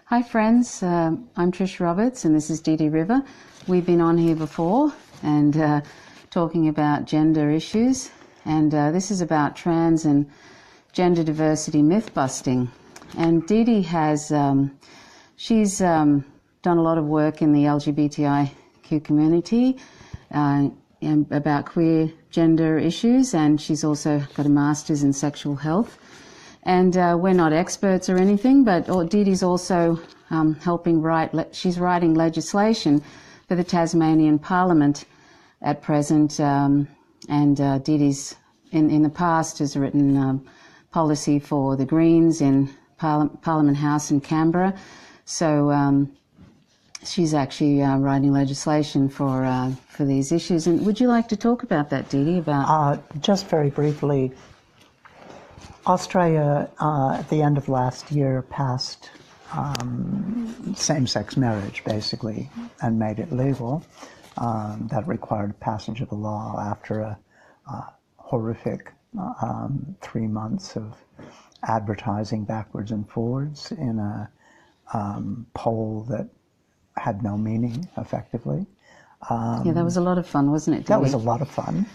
Hi friends, I'm Trish Roberts and this is Dee Dee River. We've been on here before and talking about gender issues, and this is about trans and gender diversity myth busting. And Dee Dee has, she's done a lot of work in the LGBTIQ community about queer gender issues, and she's also got a master's in sexual health. And we're not experts or anything, but Dee Dee's also helping write, she's writing legislation for the Tasmanian Parliament at present, and Dee Dee's in the past has written policy for the Greens in Parliament House in Canberra. So she's actually writing legislation for these issues. And would you like to talk about that, Dee Dee? About just very briefly. Australia, at the end of last year, passed same-sex marriage, basically, and made it legal. That required passage of a law after a horrific 3 months of advertising backwards and forwards in a poll that had no meaning, effectively. Yeah, that was a lot of fun, wasn't it, Dee Dee? That was a lot of fun.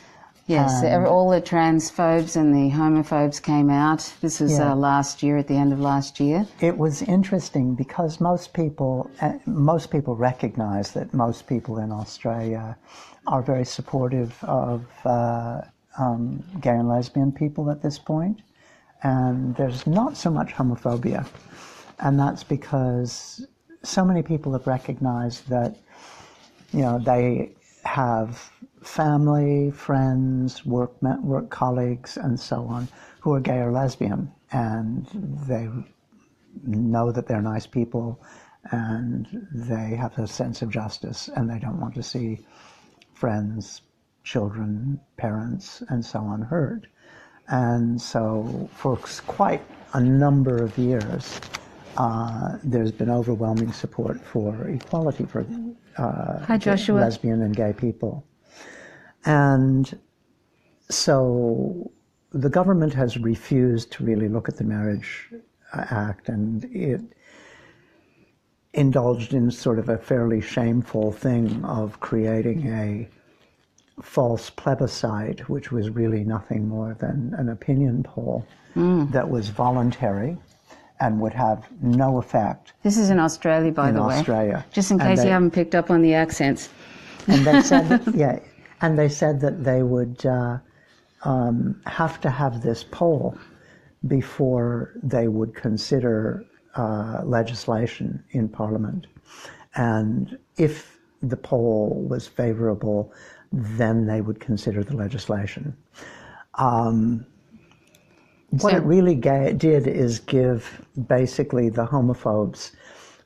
Yes, all the transphobes and the homophobes came out. This was last year, at the end of last year. It was interesting because most people recognize that most people in Australia are very supportive of gay and lesbian people at this point, and there's not so much homophobia, and that's because so many people have recognized that, you know, they have family, friends, work colleagues, and so on, who are gay or lesbian, and they know that they're nice people, and they have a sense of justice, and they don't want to see friends, children, parents, and so on hurt. And so for quite a number of years, there's been overwhelming support for equality for lesbian and gay people. And so the government has refused to really look at the Marriage Act, and it indulged in sort of a fairly shameful thing of creating a false plebiscite, which was really nothing more than an opinion poll that was voluntary and would have no effect. This is in Australia, by the way. In Australia. Just in case you haven't picked up on the accents. And they said that, and they said that they would have to have this poll before they would consider legislation in Parliament. And if the poll was favorable, then they would consider the legislation. What it really did is give basically the homophobes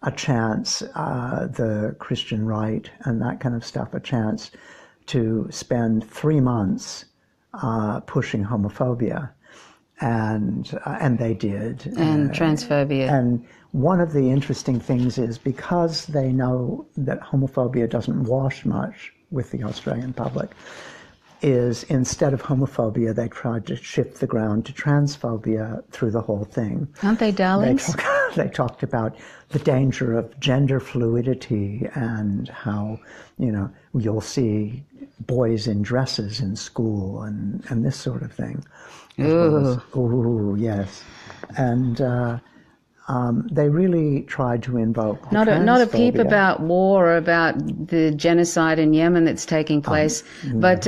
a chance, the Christian right and that kind of stuff, a chance to spend 3 months pushing homophobia, and they did. And transphobia. And one of the interesting things is, because they know that homophobia doesn't wash much with the Australian public, is instead of homophobia, they tried to shift the ground to transphobia through the whole thing. Aren't they darlings? They talked about the danger of gender fluidity and how, you know, you'll see boys in dresses in school and this sort of thing. Ooh, yes. And they really tried to invoke not a peep about war or about the genocide in Yemen that's taking place, but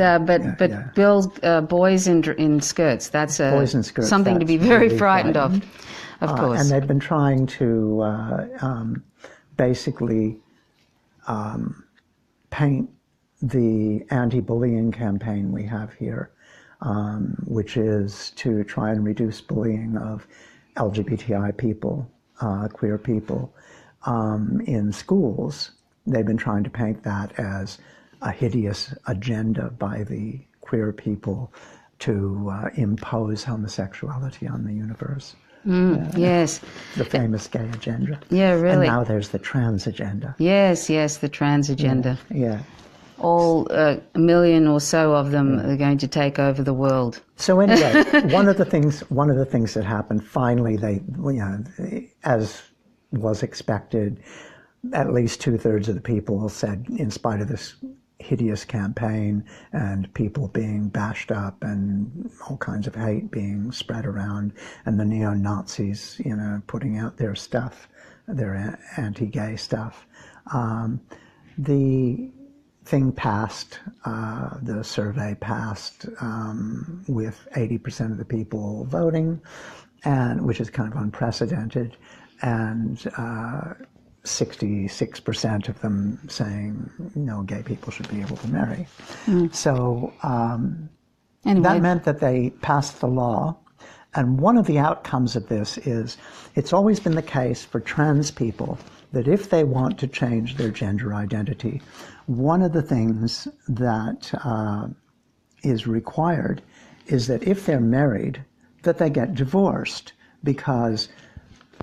boys in skirts. That's boys in skirts, something to be very really frightened of course. And they've been trying to basically paint the anti-bullying campaign we have here, which is to try and reduce bullying of LGBTI people, queer people, in schools. They've been trying to paint that as a hideous agenda by the queer people to impose homosexuality on the universe. Yes. The famous gay agenda. Yeah, really. And now there's the trans agenda. Yes, the trans agenda. Yeah. All a million or so of them are going to take over the world. So anyway, one of the things that happened finally, as was expected. At least 2/3 of the people said, in spite of this hideous campaign and people being bashed up and all kinds of hate being spread around, and the neo-Nazis, putting out their stuff, their anti-gay stuff, the thing passed, the survey passed with 80% of the people voting, and which is kind of unprecedented, and 66% of them saying, no, gay people should be able to marry. So anyway, that meant that they passed the law. And one of the outcomes of this is, it's always been the case for trans people that if they want to change their gender identity, one of the things that is required is that if they're married, that they get divorced, because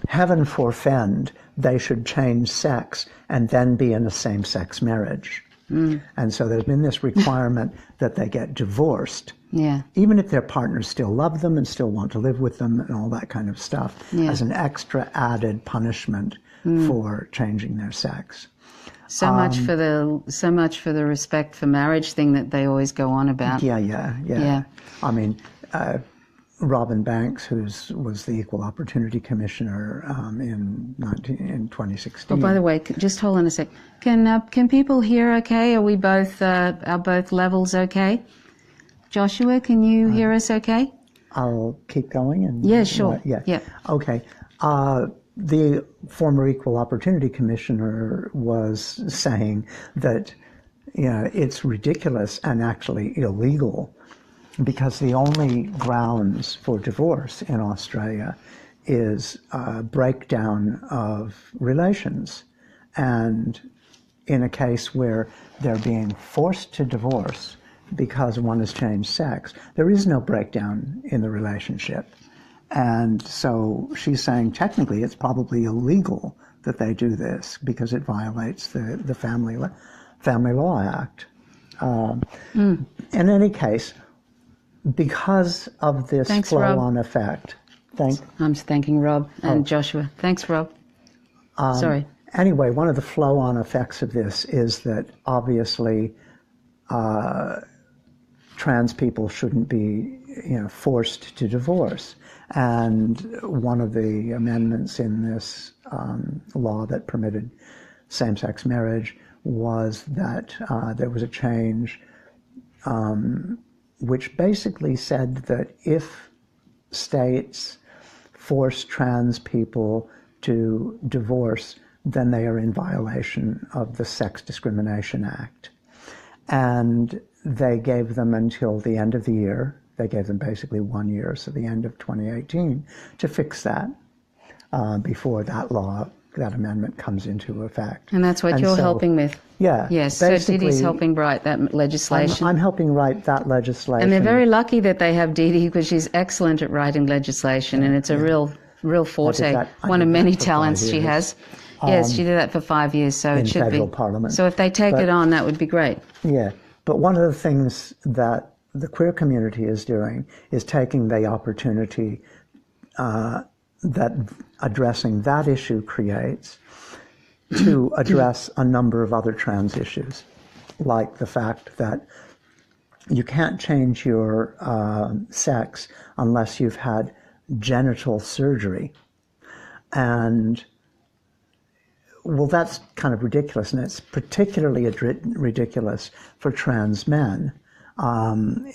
heaven forfend, they should change sex and then be in a same-sex marriage. And so there's been this requirement that they get divorced, even if their partners still love them and still want to live with them and all that kind of stuff, as an extra added punishment for changing their sex. So much for the respect for marriage thing that they always go on about. Yeah. I mean, Robin Banks, who was the Equal Opportunity Commissioner in 2016. Oh, by the way, just hold on a sec. Can people hear okay? Are we both are both levels okay? Joshua, can you hear us okay? I'll keep going. And yeah, sure. Yeah. Okay. The former Equal Opportunity Commissioner was saying that it's ridiculous and actually illegal, because the only grounds for divorce in Australia is breakdown of relations. And in a case where they're being forced to divorce because one has changed sex, there is no breakdown in the relationship. And so she's saying technically it's probably illegal that they do this because it violates the Family Law Act. In any case, because of this flow-on effect. I'm thanking Rob and Joshua. Thanks, Rob. Sorry. Anyway, one of the flow-on effects of this is that obviously trans people shouldn't be forced to divorce. And one of the amendments in this law that permitted same-sex marriage was that there was a change which basically said that if states force trans people to divorce, then they are in violation of the Sex Discrimination Act. And they gave them until the end of the year. They gave them basically 1 year, so the end of 2018, to fix that before that amendment comes into effect. And that's what you're helping with? Yeah. Yes, so Didi's helping write that legislation. I'm helping write that legislation. And they're very lucky that they have Didi, because she's excellent at writing legislation, and it's a real forte, one of many talents she has. Yes, she did that for 5 years, so it should be. In federal parliament. So if they take it on, that would be great. Yeah, but one of the things that the queer community is doing is taking the opportunity that addressing that issue creates to address a number of other trans issues, like the fact that you can't change your sex unless you've had genital surgery. And well, that's kind of ridiculous, and it's particularly ridiculous for trans men.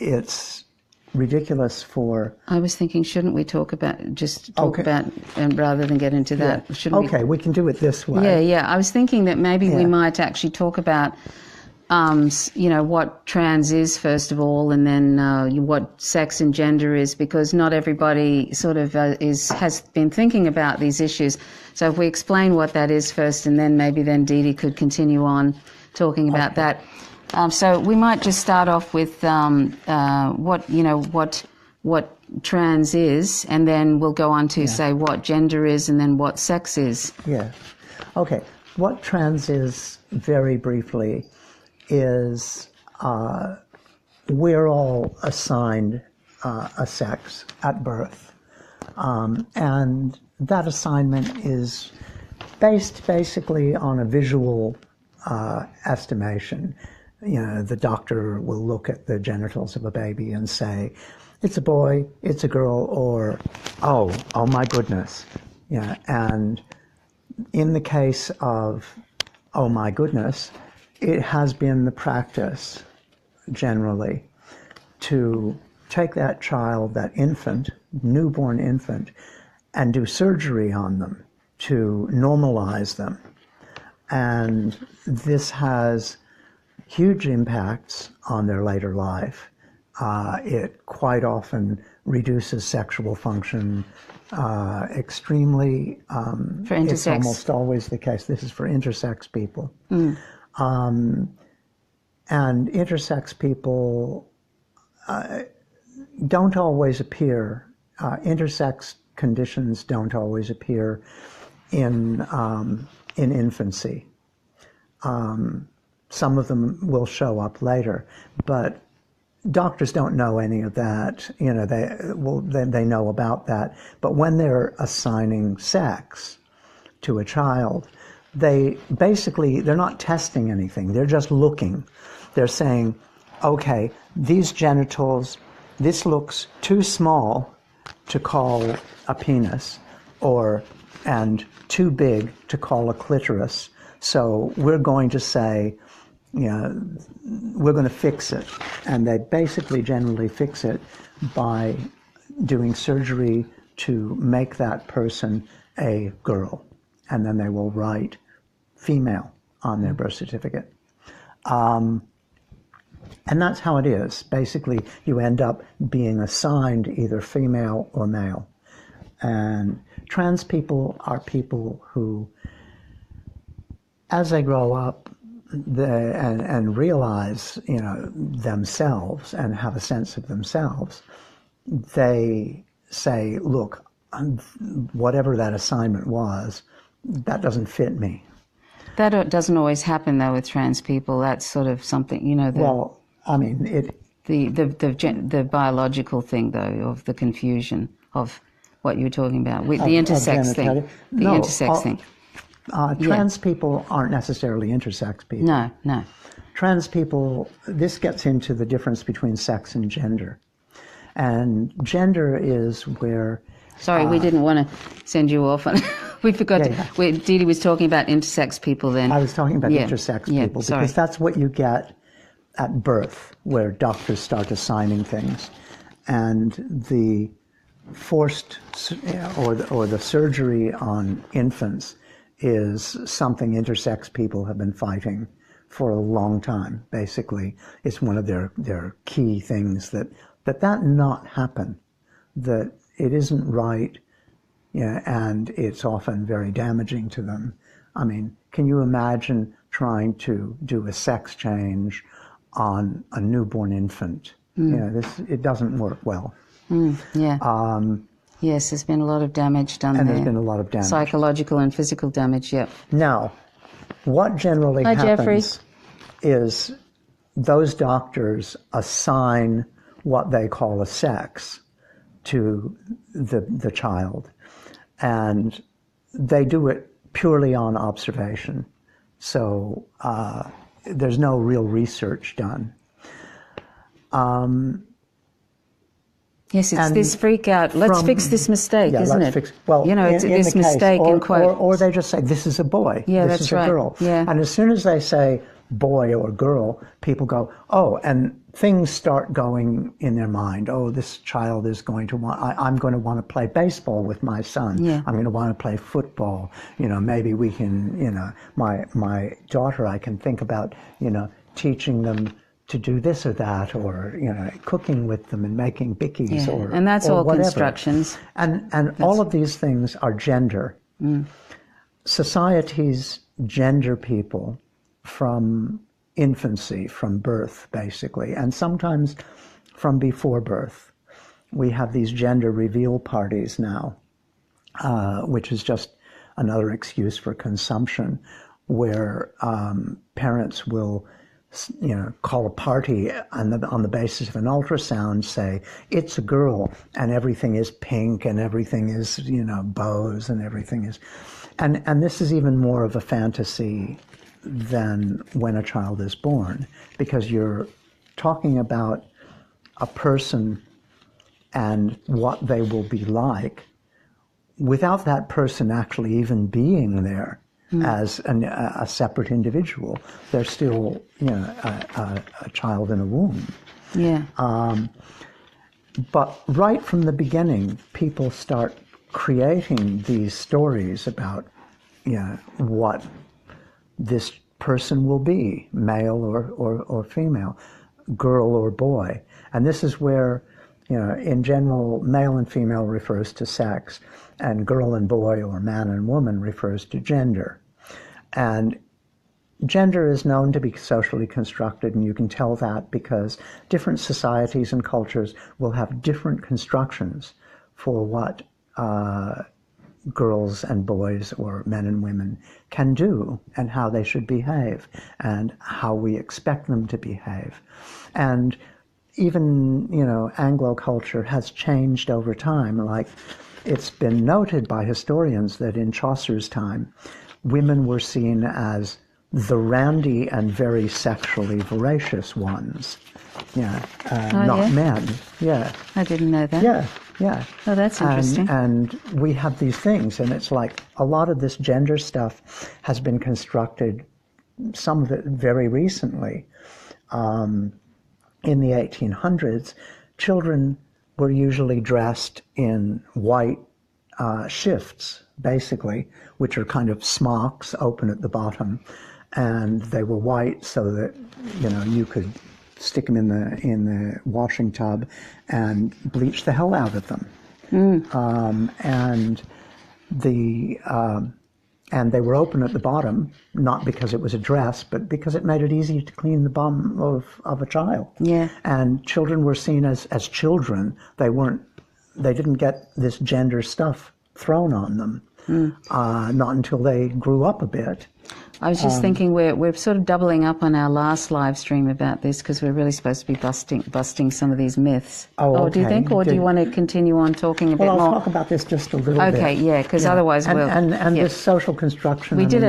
It's ridiculous for... I was thinking, shouldn't we talk about, and rather than get into that, shouldn't we can do it this way. Yeah. I was thinking that maybe we might actually talk about, what trans is, first of all, and then what sex and gender is, because not everybody sort of has been thinking about these issues. So if we explain what that is first, and then maybe Didi could continue on talking about that. So we might just start off with what trans is, and then we'll go on to say what gender is, and then what sex is. Yeah. Okay. What trans is, very briefly, is we're all assigned a sex at birth, and that assignment is based basically on a visual estimation. The doctor will look at the genitals of a baby and say, it's a boy, it's a girl, or, oh my goodness. And in the case of, oh my goodness, it has been the practice generally to take that child, that infant, newborn infant, and do surgery on them to normalize them. And this has huge impacts on their later life. It quite often reduces sexual function extremely. For intersex. It's almost always the case. This is for intersex people. And intersex people don't always appear, intersex conditions don't always appear in infancy. Some of them will show up later, but doctors don't know any of that. They know about that. But when they're assigning sex to a child, they're not testing anything. They're just looking. They're saying, okay, these genitals, this looks too small to call a penis, and too big to call a clitoris. So we're going to say, we're going to fix it. And they basically generally fix it by doing surgery to make that person a girl. And then they will write female on their birth certificate. And that's how it is. Basically, you end up being assigned either female or male. And trans people are people who, as they grow up and realize, themselves and have a sense of themselves, they say, look, whatever that assignment was, that doesn't fit me. That doesn't always happen, though, with trans people. That's sort of something, the biological thing, though, of the confusion of what you were talking about, with the intersex thing. Intersex thing. Trans people aren't necessarily intersex people. No. Trans people, this gets into the difference between sex and gender. And gender is where... Sorry, we didn't want to send you off on... We forgot Dee Dee was talking about intersex people then. I was talking about intersex people because that's what you get at birth, where doctors start assigning things. And the forced or the surgery on infants is something intersex people have been fighting for a long time, basically. It's one of their key things that not happen, that it isn't right, and it's often very damaging to them. I mean, can you imagine trying to do a sex change on a newborn infant? It doesn't work well. Yes, there's been a lot of damage done there. And there's been a lot of damage. Psychological and physical damage, yep. Now, what generally happens Jeffrey. is those doctors assign what they call a sex to the child. And they do it purely on observation. So there's no real research done. Yes, it's this freak out. Let's fix this mistake, isn't it? It's this mistake in quote. Or they just say, this is a boy, this is a girl. Yeah. And as soon as they say boy or girl, people go, oh, and things start going in their mind. Oh, this child is going to I'm going to want to play baseball with my son. Yeah. I'm going to want to play football. Maybe we can, my daughter, I can think about, teaching them to do this or that, or cooking with them and making bickies, and that's or all whatever. constructions. And all of these things are gender. Societies gender people from infancy, from birth, basically, and sometimes from before birth. We have these gender reveal parties now, which is just another excuse for consumption, where parents will call a party on the basis of an ultrasound, say it's a girl, and everything is pink and everything is bows and everything is, And this is even more of a fantasy than when a child is born, because you're talking about a person and what they will be like without that person actually even being there as a separate individual. They're still, a child in a womb. Yeah. But right from the beginning, people start creating these stories about, what this person will be, male or female, girl or boy. And this is where, in general, male and female refers to sex, and girl and boy or man and woman refers to gender. And gender is known to be socially constructed, and you can tell that because different societies and cultures will have different constructions for what girls and boys or men and women can do and how they should behave and how we expect them to behave. And even, Anglo culture has changed over time. Like, it's been noted by historians that in Chaucer's time, women were seen as the randy and very sexually voracious ones. Not men. Yeah. I didn't know that. Yeah. Oh, that's interesting. And we have these things, and it's like a lot of this gender stuff has been constructed, some of it very recently. In the 1800s, children were usually dressed in white shifts, basically, which are kind of smocks open at the bottom, and they were white so that you could stick them in the washing tub and bleach the hell out of them. And they were open at the bottom, not because it was a dress, but because it made it easy to clean the bum of a child. Yeah. And children were seen as children. They didn't get this gender stuff thrown on them, not until they grew up a bit. I was just thinking we're sort of doubling up on our last live stream about this because we're really supposed to be busting some of these myths. Oh, okay. Do you think, or do you want to continue on talking a bit more? Well, I'll talk about this just a little bit. Okay, yeah, because otherwise we'll... And this social construction... We did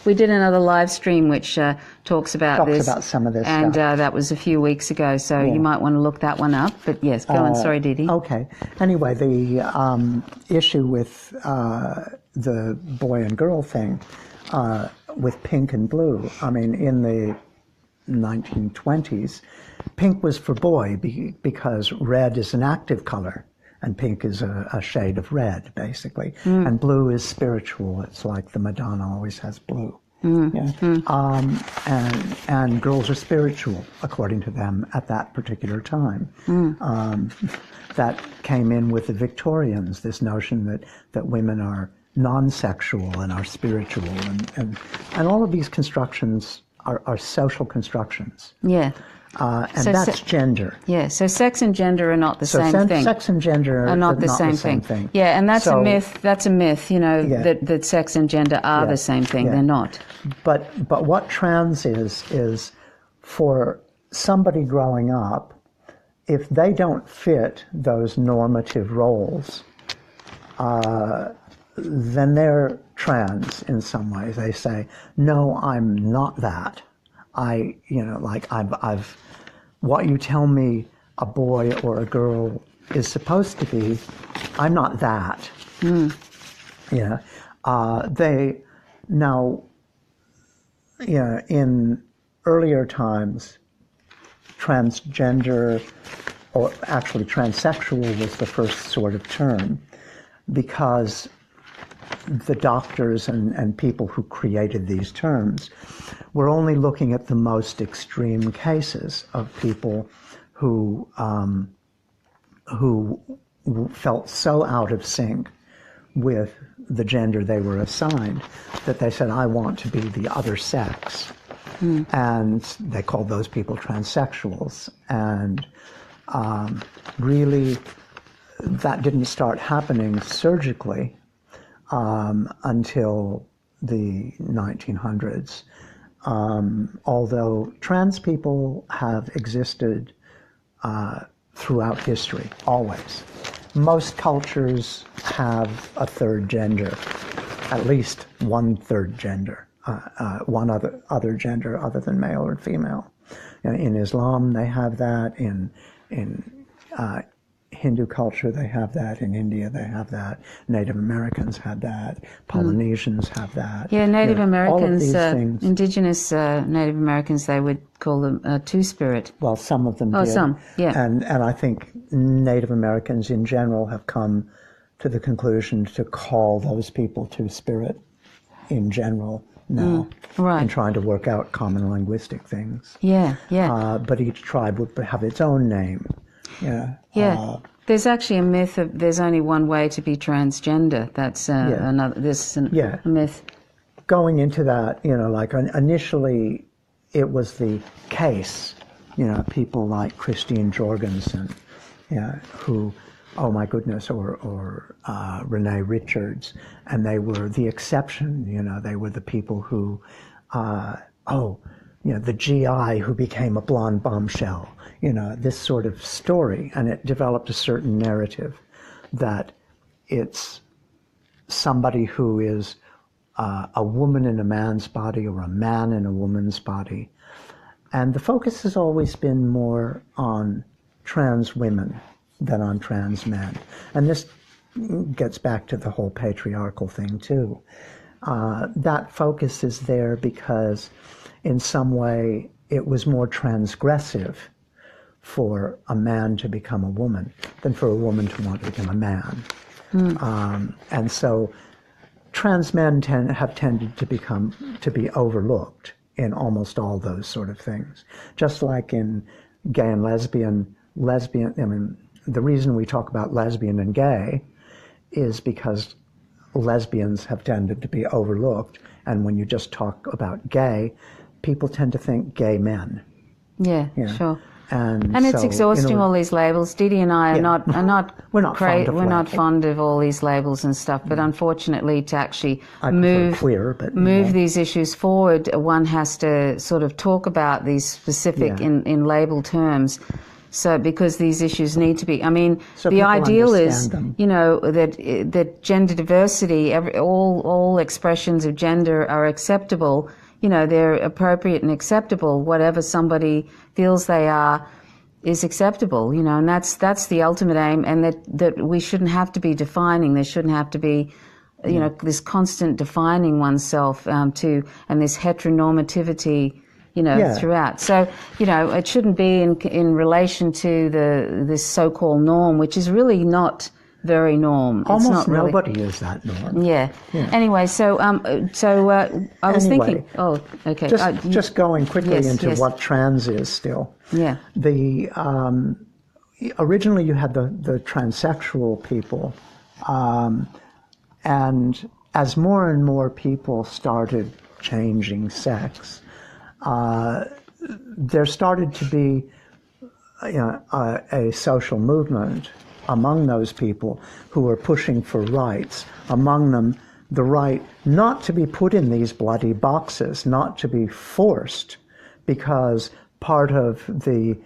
we did another live stream which talks about this. Talks about some of this and, stuff. And that was a few weeks ago, so you might want to look that one up. But yes, go on. Sorry, Didi. Okay. Anyway, the issue with the boy and girl thing... with pink and blue. I mean, in the 1920s, pink was for boy because red is an active color, and pink is a shade of red, basically. And blue is spiritual. It's like the Madonna always has blue. And girls are spiritual, according to them, at that particular time. That came in with the Victorians, this notion that women are non-sexual and are spiritual, and all of these constructions are social constructions. Yeah. And so that's gender. Yeah, so sex and gender are not the same thing. Sex and gender are not the same thing. Yeah, and that's a myth. That's a myth, that sex and gender are the same thing. They're not. But what trans is for somebody growing up, if they don't fit those normative roles, then they're trans in some ways. They say, no, I'm not that. I've what you tell me a boy or a girl is supposed to be, I'm not that. In earlier times, transgender, or actually transsexual was the first sort of term, because the doctors and people who created these terms were only looking at the most extreme cases of people who felt so out of sync with the gender they were assigned that they said, I want to be the other sex. And they called those people transsexuals. And really, that didn't start happening surgically until the 1900s. Although trans people have existed throughout history, always. Most cultures have a third gender, at least one third gender, one other gender other than male or female. In Islam, they have that. In Hindu culture, they have that. In India, they have that. Native Americans have that. Polynesians have that. Yeah, Native Americans, all of these things. Indigenous Native Americans, they would call them Two-Spirit. Well, some of them did. Some, yeah. And I think Native Americans in general have come to the conclusion to call those people Two-Spirit in general now. Right. And trying to work out common linguistic things. Yeah, yeah. But each tribe would have its own name. Yeah. Yeah. There's actually a myth of there's only one way to be transgender. That's another. This is a myth. Going into that, like initially, it was the case. People like Christine Jorgensen, who, oh my goodness, or Renee Richards, and they were the exception. They were the people who, the GI who became a blonde bombshell. This sort of story, and it developed a certain narrative that it's somebody who is a woman in a man's body or a man in a woman's body. And the focus has always been more on trans women than on trans men. And this gets back to the whole patriarchal thing, too. That focus is there because, in some way, it was more transgressive for a man to become a woman than for a woman to want to become a man. And so trans men have tended to be overlooked in almost all those sort of things. Just like in gay and lesbian, the reason we talk about lesbian and gay is because lesbians have tended to be overlooked, and when you just talk about gay, people tend to think gay men. Yeah, sure. And it's so, exhausting, all these labels. Didi and I are not we're not fond of all these labels and stuff. But unfortunately, to actually move these issues forward, one has to sort of talk about these specific in label terms. So because these issues need to be, so the ideal is, them. That gender diversity, all expressions of gender are acceptable. They're appropriate and acceptable. Whatever somebody feels they are is acceptable, and that's the ultimate aim, and that we shouldn't have to be defining. There shouldn't have to be, this constant defining oneself and this heteronormativity, throughout. So, it shouldn't be in relation to this so-called norm, which is really not very norm. Almost it's not really, nobody is that norm. Yeah. Anyway, so I was thinking. Oh, okay. Just going quickly into what trans is still. Yeah. The originally you had the transsexual people, and as more and more people started changing sex, there started to be a social movement among those people who were pushing for rights, among them the right not to be put in these bloody boxes, not to be forced, because part of the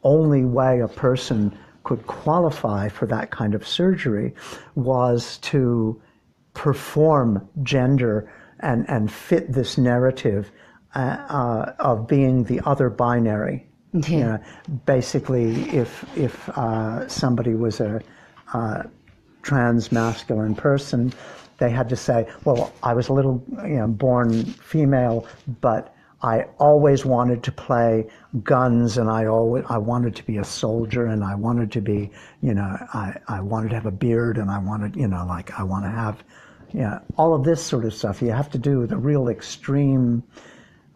only way a person could qualify for that kind of surgery was to perform gender and fit this narrative of being the other binary. Yeah. Basically, if somebody was a trans masculine person, they had to say, well, I was a little born female, but I always wanted to play guns, and I wanted to be a soldier, and I wanted to be, I wanted to have a beard, and I wanted, I want to have, all of this sort of stuff. You have to do the real extreme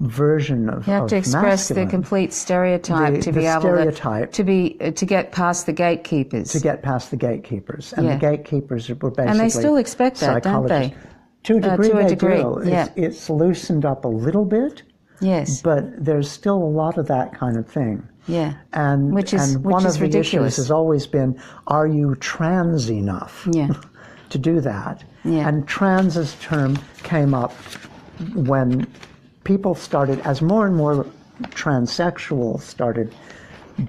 version of you have to express masculine. the complete stereotype to be able to get past the gatekeepers. To get past the gatekeepers, and the gatekeepers were basically, and they still expect that, don't they? To a degree, they do. Yeah. It's loosened up a little bit. Yes. But there's still a lot of that kind of thing. Yeah. And which is one of the ridiculous. issues has always been, are you trans enough to do that? Yeah. And trans as a term came up when people started, as more and more transsexuals started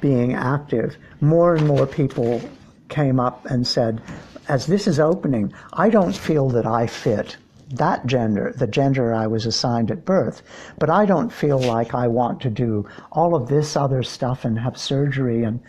being active, more and more people came up and said, as this is opening, I don't feel that I fit that gender, the gender I was assigned at birth, but I don't feel like I want to do all of this other stuff and have surgery, and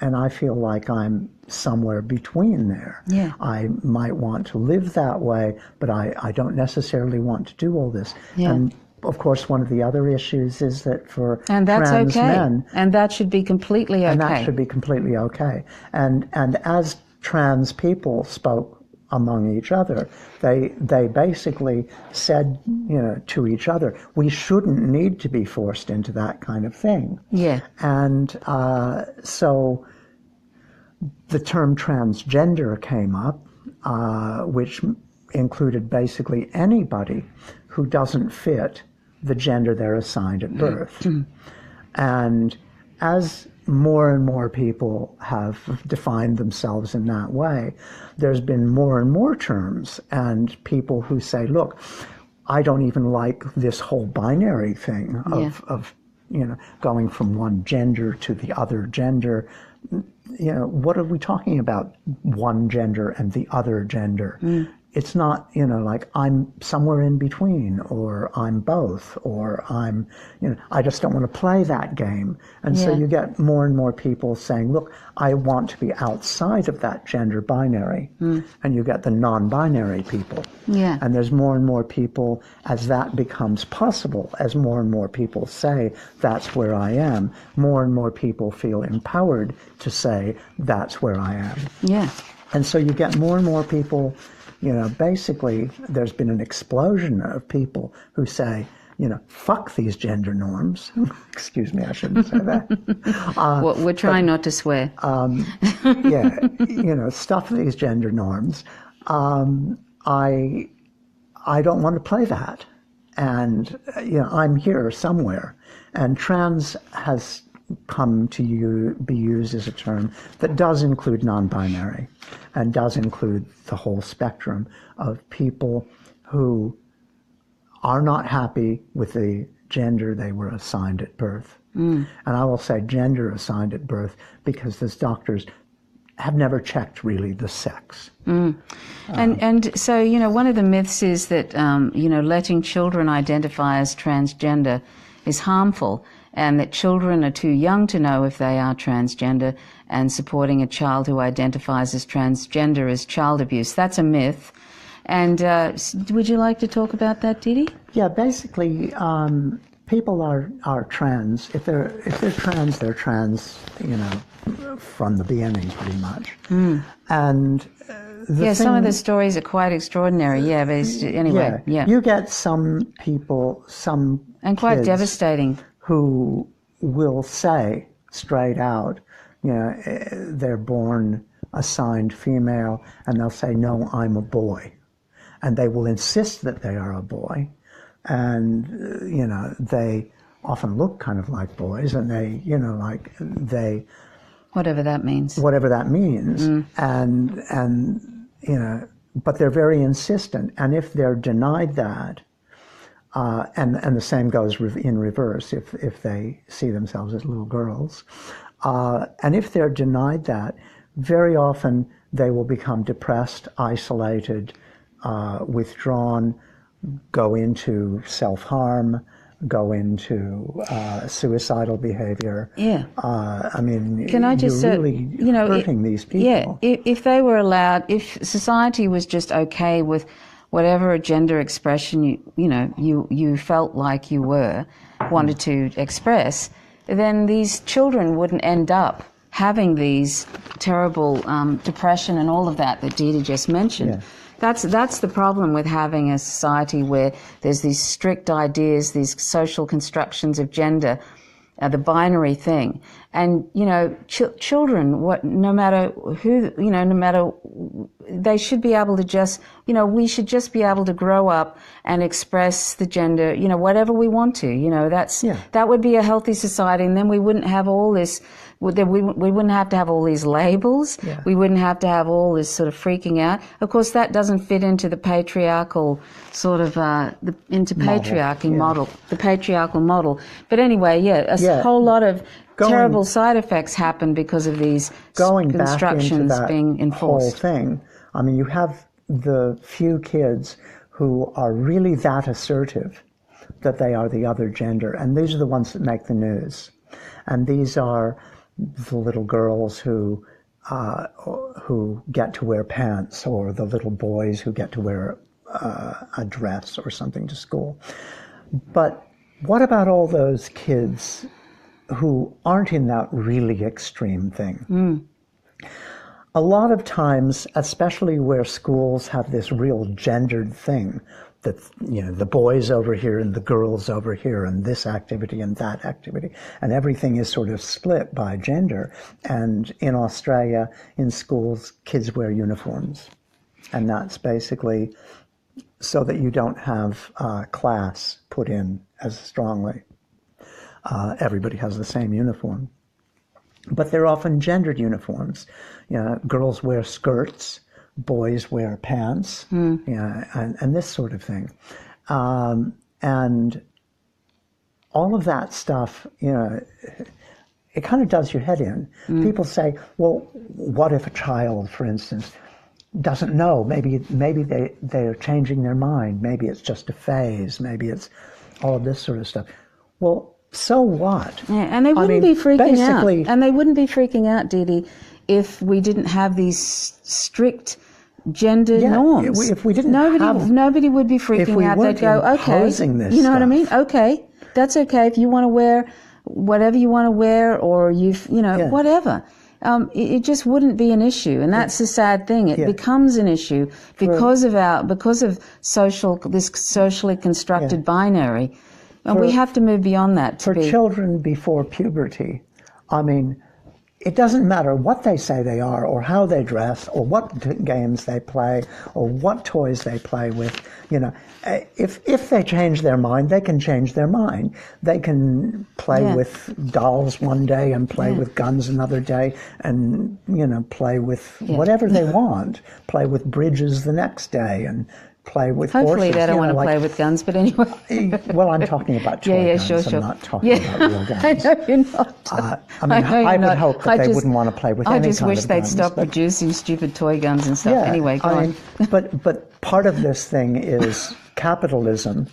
I feel like I'm somewhere between there. Yeah. I might want to live that way, but I don't necessarily want to do all this. Yeah. And of course, one of the other issues is that for and that's trans okay. men, and that should be completely okay. And that should be completely okay. And as trans people spoke among each other, they basically said, to each other, we shouldn't need to be forced into that kind of thing. Yeah. And so the term transgender came up, which included basically anybody who doesn't fit the gender they're assigned at birth. And as more and more people have defined themselves in that way, there's been more and more terms and people who say, look, I don't even like this whole binary thing of going from one gender to the other gender. What are we talking about, one gender and the other gender? It's not, like I'm somewhere in between, or I'm both, or I'm, I just don't want to play that game. And so you get more and more people saying, look, I want to be outside of that gender binary. And you get the non-binary people. Yeah. And there's more and more people, as that becomes possible, as more and more people say, that's where I am, more and more people feel empowered to say, that's where I am. Yeah. And so you get more and more people, basically there's been an explosion of people who say, fuck these gender norms. Excuse me, I shouldn't say that. Well, we're trying not to swear. Stuff these gender norms. I don't want to play that. And, I'm here somewhere. And trans has come to be used as a term that does include non-binary and does include the whole spectrum of people who are not happy with the gender they were assigned at birth. And I will say gender assigned at birth because those doctors have never checked really the sex. And so, one of the myths is that, letting children identify as transgender is harmful, and that children are too young to know if they are transgender, and supporting a child who identifies as transgender is child abuse. That's a myth. And would you like to talk about that, Didi? Yeah, basically, people are trans. If they're trans, they're trans, from the beginning, pretty much. And some of the stories are quite extraordinary. Yeah, but anyway, yeah. You get some people, and quite kids devastating, who will say straight out, they're born assigned female, and they'll say, no, I'm a boy. And they will insist that they are a boy. And, they often look kind of like boys, and they, whatever that means. Whatever that means. And, but they're very insistent. And if they're denied that, and the same goes in reverse if they see themselves as little girls. And if they're denied that, very often they will become depressed, isolated, withdrawn, go into self-harm, go into suicidal behavior. Yeah. Can I just you're really hurting these people. Yeah, if they were allowed, if society was just okay with whatever gender expression you felt like you wanted to express, then these children wouldn't end up having these terrible depression and all of that Didi just mentioned. Yeah. That's the problem with having a society where there's these strict ideas, these social constructions of gender, the binary thing. And, children, no matter who, they should be able to just, we should just be able to grow up and express the gender, whatever we want to, that would be a healthy society. And then we wouldn't have all this, we wouldn't have to have all these labels. Yeah. We wouldn't have to have all this sort of freaking out. Of course, that doesn't fit into the patriarchal sort of, patriarchy model, the patriarchal model. But anyway, a whole lot of terrible side effects happen because of these constructions being enforced. Whole thing. I mean, you have the few kids who are really that assertive that they are the other gender, and these are the ones that make the news. And these are the little girls who get to wear pants, or the little boys who get to wear a dress or something to school. But what about all those kids who aren't in that really extreme thing? A lot of times, especially where schools have this real gendered thing, that, you know, the boys over here and the girls over here and this activity and that activity, and everything is sort of split by gender. And in Australia, in schools, kids wear uniforms. And that's basically so that you don't have class put in as strongly. Everybody has the same uniform. But they're often gendered uniforms. You know, girls wear skirts, boys wear pants, and this sort of thing. And all of that stuff, you know, it kind of does your head in. People say, well, what if a child, for instance, doesn't know? Maybe they're changing their mind. Maybe it's just a phase. Maybe it's all of this sort of stuff. Well, so what? Yeah, and they wouldn't be freaking out. And they wouldn't be freaking out, Dee Dee, if we didn't have these strict gender norms. If we didn't nobody would be freaking out. They'd go, okay, you know what I mean? Okay, that's okay if you want to wear whatever you want to wear, or whatever. It just wouldn't be an issue, and that's the sad thing. It becomes an issue because of this socially constructed binary. And we have to move beyond that. For children before puberty, I mean, it doesn't matter what they say they are, or how they dress, or what games they play, or what toys they play with. You know, if they change their mind, they can change their mind. They can play with dolls one day and play with guns another day, and, you know, play with whatever they want. Play with bridges the next day, and play with Hopefully horses. They don't want to play with guns, but anyway. Well, I'm talking about toy guns. Sure. I'm not talking about real guns. I know you're not. I would hope that they wouldn't want to play with any kind of guns. I just wish they'd stop producing stupid toy guns and stuff. Anyway, go on. But part of this thing is capitalism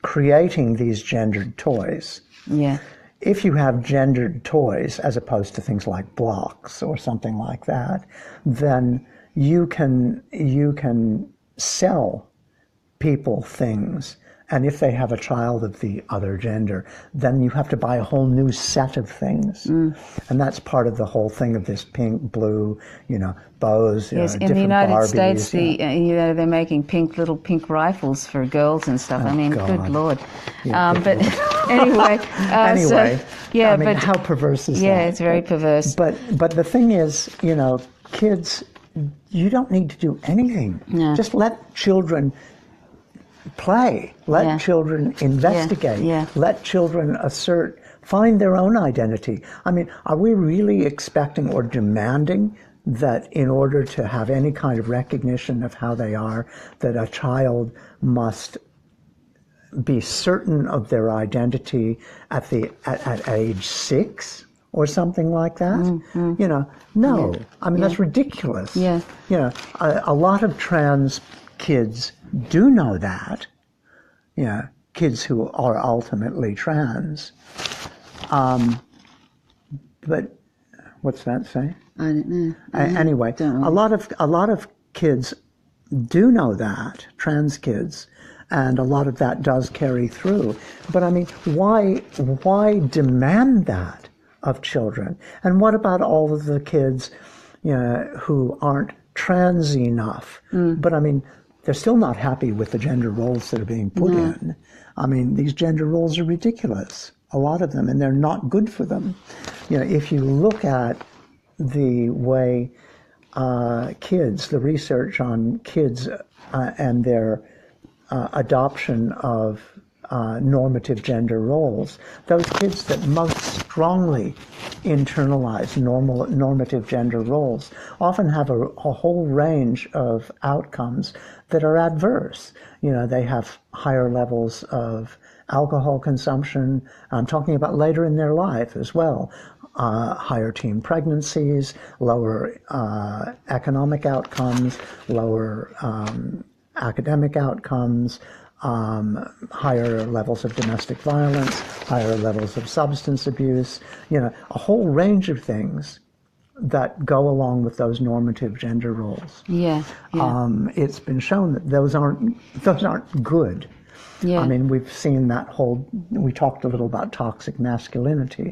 creating these gendered toys. Yeah. If you have gendered toys, as opposed to things like blocks or something like that, then you can sell people things, and if they have a child of the other gender, then you have to buy a whole new set of things. And that's part of the whole thing of this pink, blue, you know, bows. Yes, in the United Barbies, States, they're making little pink rifles for girls and stuff. I mean, good Lord. But anyway. But how perverse is that? Yeah, it's very perverse. But the thing is, you know, kids, you don't need to do anything. No. Just let children play. Let children investigate. Let children find their own identity. I mean, are we really expecting or demanding that in order to have any kind of recognition of how they are, that a child must be certain of their identity at age 6? Or something like that, you know? No, I mean, that's ridiculous. Yeah, you know, a lot of trans kids do know that. You know, kids who are ultimately trans. But what's that say? I don't know. Anyway, a lot of kids do know that, trans kids. And a lot of that does carry through. But I mean, why demand that of children? And what about all of the kids, you know, who aren't trans enough? But I mean, they're still not happy with the gender roles that are being put in. I mean, these gender roles are ridiculous, a lot of them, and they're not good for them. You know, if you look at the way the research on kids and their adoption of normative gender roles, those kids that most strongly internalize normative gender roles often have a whole range of outcomes that are adverse. You know, they have higher levels of alcohol consumption. I'm talking about later in their life as well. Higher teen pregnancies, lower economic outcomes, lower academic outcomes, higher levels of domestic violence, higher levels of substance abuse, a whole range of things that go along with those normative gender roles. Yeah. It's been shown that those aren't good. Yeah. I mean, we've seen we talked a little about toxic masculinity,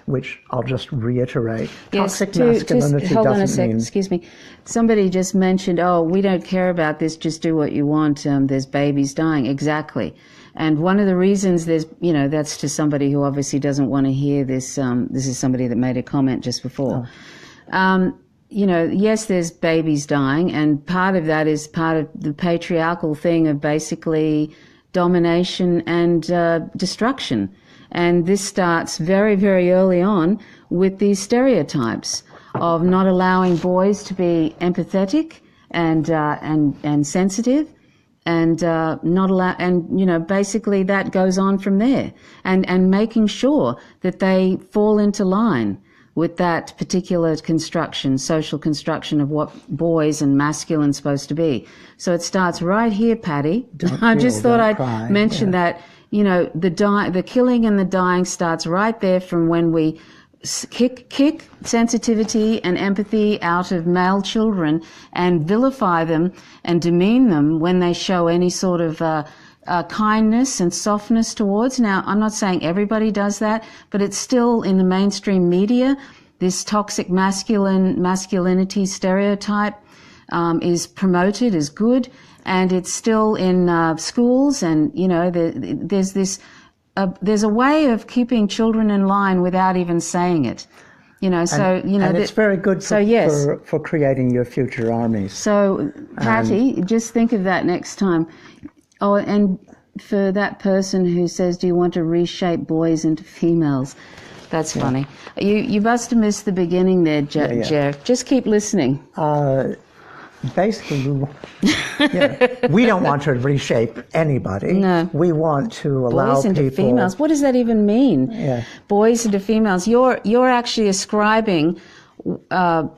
which I'll just reiterate. Yes, Toxic masculinity hold on a doesn't sec, mean... excuse me. Somebody just mentioned, oh, we don't care about this, just do what you want, there's babies dying. Exactly. And one of the reasons that's to somebody who obviously doesn't want to hear this, this is somebody that made a comment just before. Yes, there's babies dying, and part of that is part of the patriarchal thing of basically domination and destruction. And this starts very, very early on with these stereotypes of not allowing boys to be empathetic and sensitive, and not allow, and basically that goes on from there, and making sure that they fall into line with that particular construction, social construction of what boys and masculine's supposed to be. So it starts right here, Patty. I just thought I'd mention that, the killing and the dying starts right there from when we kick sensitivity and empathy out of male children and vilify them and demean them when they show any sort of kindness and softness towards. Now, I'm not saying everybody does that, but it's still in the mainstream media. This toxic masculinity stereotype is promoted as good, and it's still in schools. And there's a way of keeping children in line without even saying it. And it's very good for creating your future armies. So, Patty, just think of that next time. Oh, and for that person who says, do you want to reshape boys into females? That's funny. You must have missed the beginning there, Jer. Just keep listening. Basically, we don't want to reshape anybody. No. We want to allow boys into people... females. What does that even mean? Yeah. Boys into females. You're actually ascribing a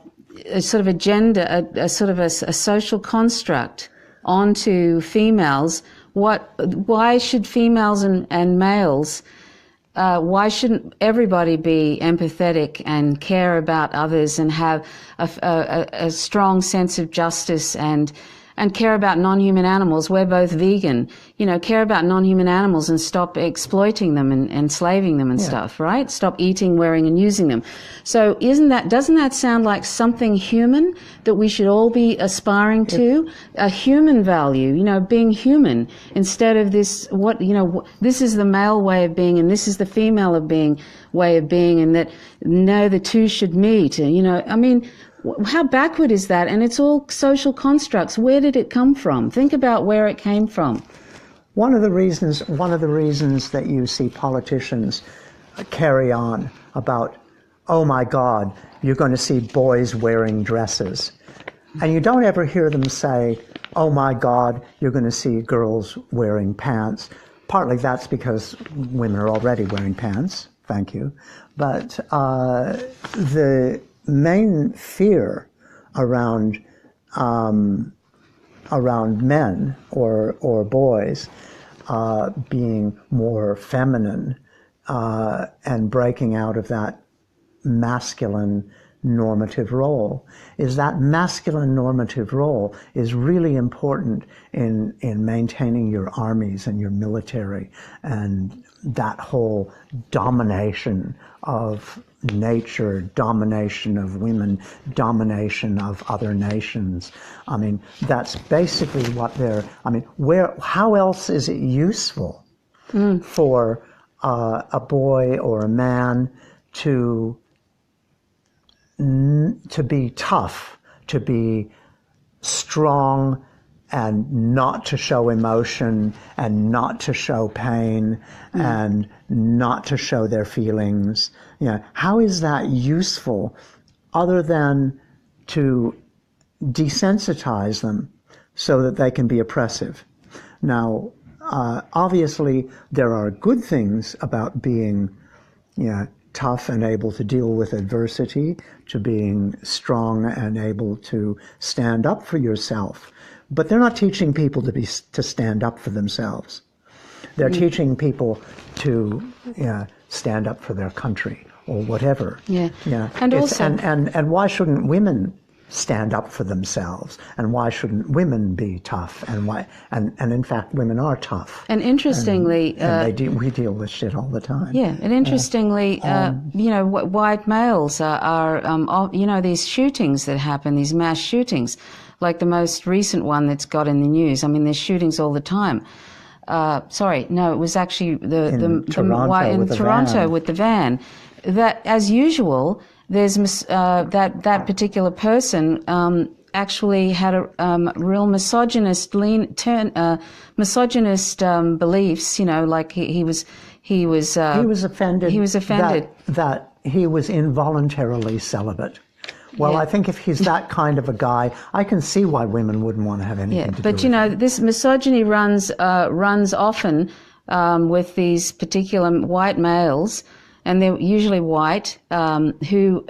sort of a gender, a sort of a social construct onto females. Why should females and males, why shouldn't everybody be empathetic and care about others and have a strong sense of justice and care about non-human animals? We're both vegan. Care about non-human animals and stop exploiting them and enslaving them and stuff, right? Stop eating, wearing, and using them. So doesn't that sound like something human that we should all be aspiring to? A human value, being human, instead of this, this is the male way of being and this is the female way of being, and that, no, the two should meet. How backward is that? And it's all social constructs. Where did it come from? Think about where it came from. One of the reasons that you see politicians carry on about, oh my God, you're going to see boys wearing dresses. And you don't ever hear them say, oh my God, you're going to see girls wearing pants. Partly that's because women are already wearing pants. Thank you. But the main fear around men or boys being more feminine and breaking out of that masculine normative role is that masculine normative role is really important in maintaining your armies and your military and that whole domination of nature, domination of women, domination of other nations. That's basically what how else is it useful for a boy or a man to be tough, to be strong, and not to show emotion, and not to show pain, and not to show their feelings? How is that useful other than to desensitize them so that they can be oppressive? Now, obviously, there are good things about being tough and able to deal with adversity, to being strong and able to stand up for yourself. but they're not teaching people to stand up for themselves. They're teaching people to stand up for their country or whatever. Yeah. Yeah. And also, and why shouldn't women stand up for themselves, and why shouldn't women be tough, and why and in fact women are tough, and interestingly, we deal with shit all the time. Yeah, and interestingly, white males are these shootings that happen, these mass shootings, like the most recent one that's got in the news. I mean, there's shootings all the time. It was actually in Toronto with the van. That, as usual, there's that particular person actually had a real misogynist beliefs. Like he was offended. He was offended that he was involuntarily celibate. Well, I think if he's that kind of a guy, I can see why women wouldn't want to have anything to do with it. This misogyny runs often with these particular white males, and they're usually white, who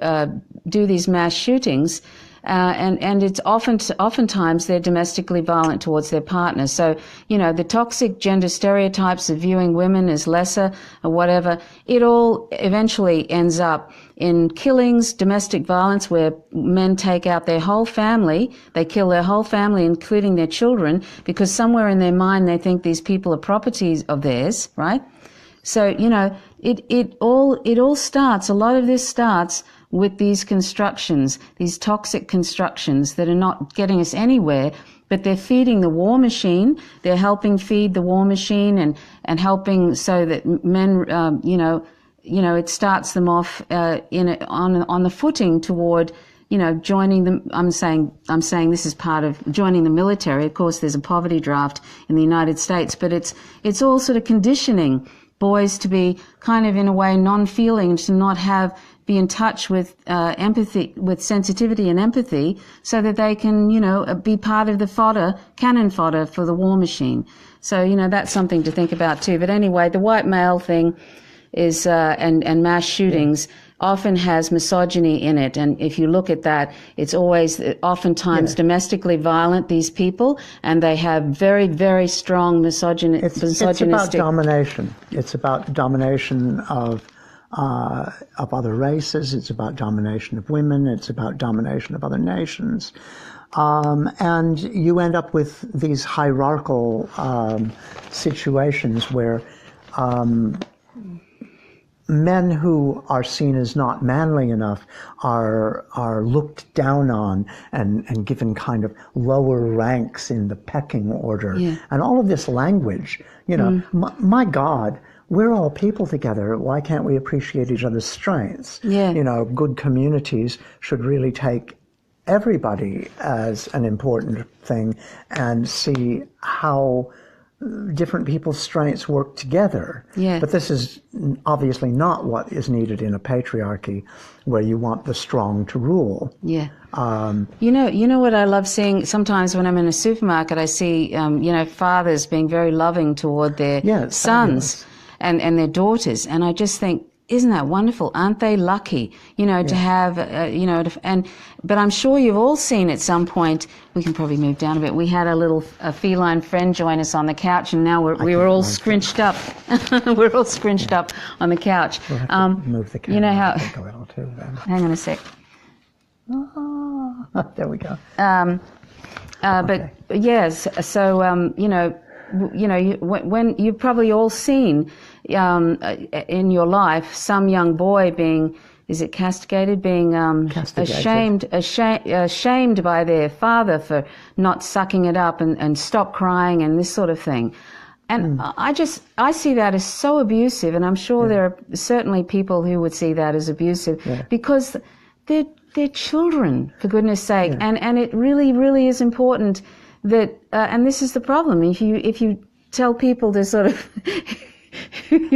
do these mass shootings, and it's oftentimes they're domestically violent towards their partners. So, the toxic gender stereotypes of viewing women as lesser or whatever, it all eventually ends up in killings, domestic violence, where men take out their whole family, they kill their whole family, including their children, because somewhere in their mind they think these people are properties of theirs, right? So, it all starts, a lot of this starts with these constructions, these toxic constructions that are not getting us anywhere, but they're feeding the war machine. They're helping feed the war machine and helping so that men, it starts them off on the footing toward, joining them. I'm saying this is part of joining the military. Of course, there's a poverty draft in the United States, but it's all sort of conditioning boys to be kind of in a way non-feeling, to not be in touch with empathy, with sensitivity and empathy, so that they can, be part of the cannon fodder for the war machine. So, that's something to think about too. But anyway, the white male thing is, and mass shootings often has misogyny in it. And if you look at that, it's oftentimes domestically violent, these people, and they have very, very strong misogynistic. It's about domination. It's about domination of other races. It's about domination of women. It's about domination of other nations. And you end up with these hierarchical situations where men who are seen as not manly enough are looked down on and given kind of lower ranks in the pecking order. Yeah. And all of this language, my God, we're all people together. Why can't we appreciate each other's strengths? Yeah. Good communities should really take everybody as an important thing and see how different people's strengths work together. Yeah. But this is obviously not what is needed in a patriarchy where you want the strong to rule. Yeah. You know what I love seeing sometimes when I'm in a supermarket, I see, fathers being very loving toward their sons and their daughters. And I just think, isn't that wonderful? Aren't they lucky, to have, but I'm sure you've all seen at some point, we can probably move down a bit. We had a feline friend join us on the couch, and now we were all scrunched up. We're all scrunched up on the couch. We'll have to move the camera. You know how, a little too, then. Hang on a sec. There we go. But yes, so, when you've probably all seen in your life some young boy being, is it castigated, being ashamed by their father for not sucking it up and stop crying and this sort of thing. And I see that as so abusive, and I'm sure there are certainly people who would see that as abusive because they're children, for goodness sake, and it really, really is important that, and this is the problem, if you tell people to sort of, if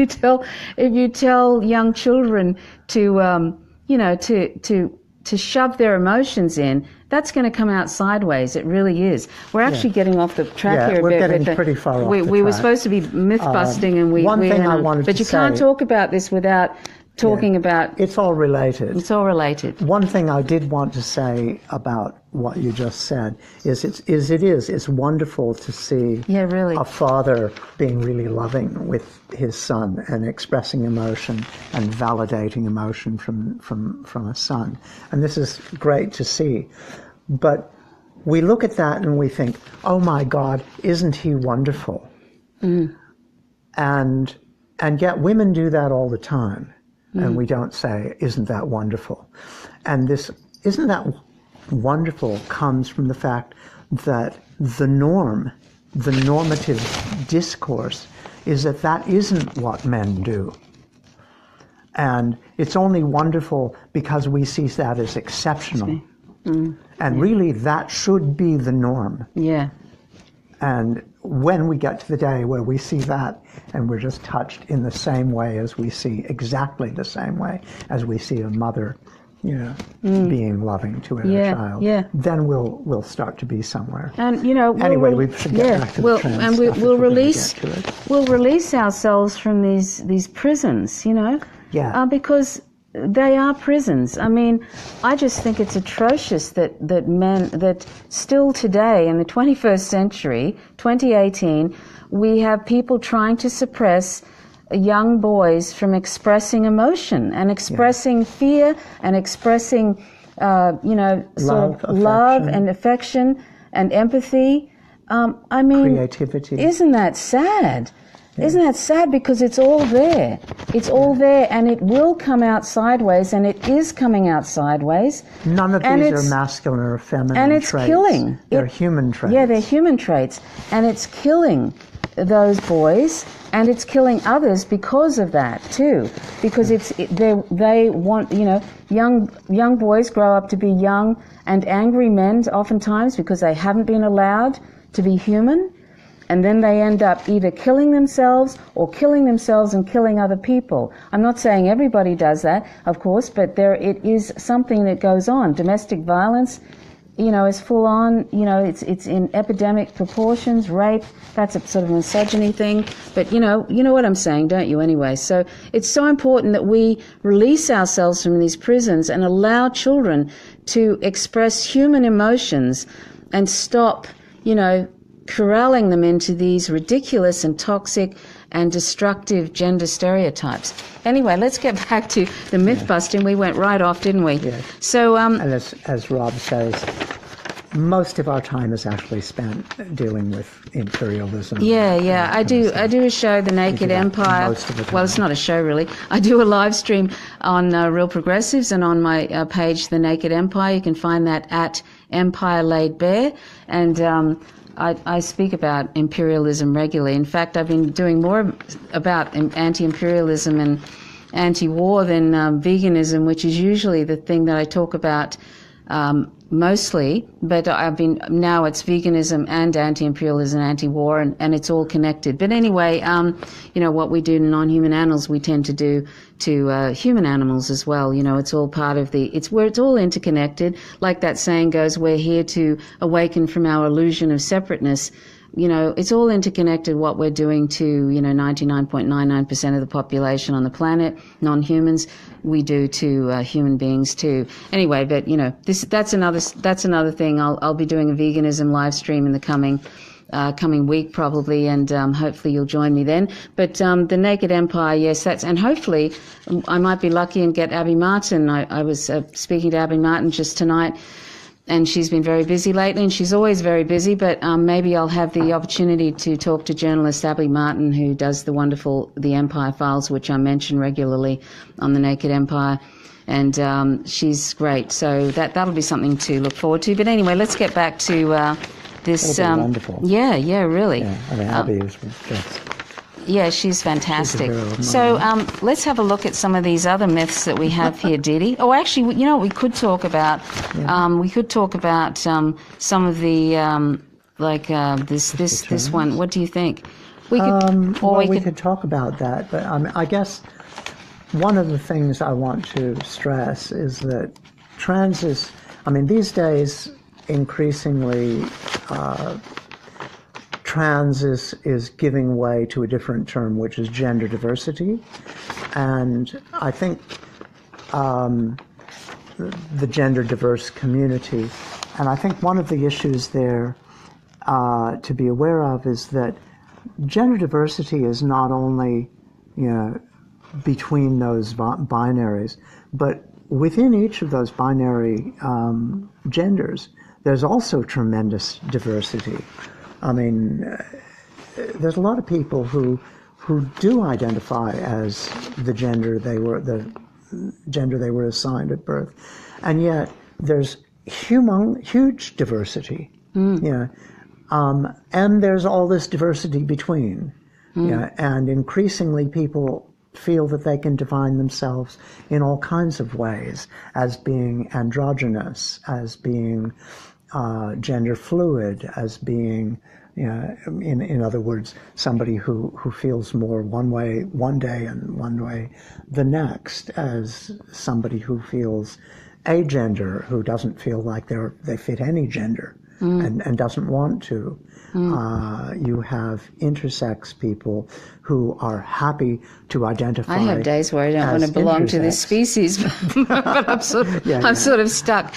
you tell young children to, to shove their emotions in, that's going to come out sideways. It really is. We're actually getting off the track here a bit. We're getting pretty far off the track. We were supposed to be myth busting, and one thing I wanted but to you can't talk about this without talking about. It's all related. It's all related. One thing I did want to say about what you just said is it's wonderful to see really. a father being really loving with his son and expressing emotion and validating emotion from a son. And this is great to see. But we look at that and we think, oh my God, isn't he wonderful? Mm. And yet women do that all the time. And we don't say, isn't that wonderful? And this, isn't that wonderful, comes from the fact that the normative discourse is that isn't what men do. And it's only wonderful because we see that as exceptional. And really that should be the norm. Yeah. And when we get to the day where we see that and we're just touched in the same way as we see, exactly the same way as we see a mother, being loving to her child, then we'll start to be somewhere. And anyway, we should get back to the trans and stuff we'll release ourselves from these prisons, because they are prisons. I mean, I just think it's atrocious that still today in the 21st century, 2018, we have people trying to suppress young boys from expressing emotion and expressing fear and expressing, love and affection and empathy. I mean, creativity. Isn't that sad? Yeah. Isn't that sad? Because it's all there. It's all there, and it will come out sideways, and it is coming out sideways. None of these are masculine or feminine and it's traits. Killing. They're human traits. Yeah, they're human traits, and it's killing those boys, and it's killing others because of that too. Because they want, young boys grow up to be young and angry men oftentimes because they haven't been allowed to be human. And then they end up either killing themselves and killing other people. I'm not saying everybody does that, of course, but it is something that goes on. Domestic violence, is full on, it's in epidemic proportions. Rape, that's a sort of misogyny thing. But you know what I'm saying, don't you, anyway? So it's so important that we release ourselves from these prisons and allow children to express human emotions and stop, corralling them into these ridiculous and toxic and destructive gender stereotypes. Anyway, let's get back to the myth busting. We went right off, didn't we? Yeah. So, and as Rob says, most of our time is actually spent dealing with imperialism. Yeah. I do a show, The Naked Empire. Most of the time. Well, it's not a show really. I do a live stream on Real Progressives and on my page, The Naked Empire. You can find that at Empire Laid Bare. And I speak about imperialism regularly. In fact, I've been doing more about anti-imperialism and anti-war than veganism, which is usually the thing that I talk about mostly. But now it's veganism and anti-imperialism, anti-war, and it's all connected. But anyway, what we do to non-human animals, we tend to do to human animals as well. It's all part of it's all interconnected. Like that saying goes, we're here to awaken from our illusion of separateness. It's all interconnected, what we're doing to, 99.99% of the population on the planet, non-humans, we do to human beings too. Anyway, but, that's another thing. I'll be doing a veganism live stream in the coming week probably, and hopefully you'll join me then. But The Naked Empire, yes, and hopefully I might be lucky and get Abby Martin. I was speaking to Abby Martin just tonight, and she's been very busy lately, and she's always very busy, but maybe I'll have the opportunity to talk to journalist Abby Martin, who does the wonderful The Empire Files, which I mention regularly on The Naked Empire, and she's great. So that'll be something to look forward to. But anyway, let's get back to this. Wonderful. Yeah, really. Yeah, Abby is just... Yeah, she's fantastic. So let's have a look at some of these other myths that we have here, Didi. Oh, actually, we could talk about. Yeah. We could talk about some of the this one. What do you think? We could talk about that, but I guess one of the things I want to stress is that trans is. These days increasingly. trans is giving way to a different term, which is gender diversity. And I think the gender diverse community, and I think one of the issues there to be aware of is that gender diversity is not only, between those binaries, but within each of those binary genders, there's also tremendous diversity. I mean, there's a lot of people who do identify as the gender they were assigned at birth, and yet there's huge diversity. And there's all this diversity between. And increasingly people feel that they can define themselves in all kinds of ways, as being androgynous, as being gender fluid, as being, in other words, somebody who feels more one way one day and one way the next, as somebody who feels agender, who doesn't feel like they fit any gender. And doesn't want to. You have intersex people who are happy to identify. I have days where I don't want to belong to this species, but I'm sort of stuck.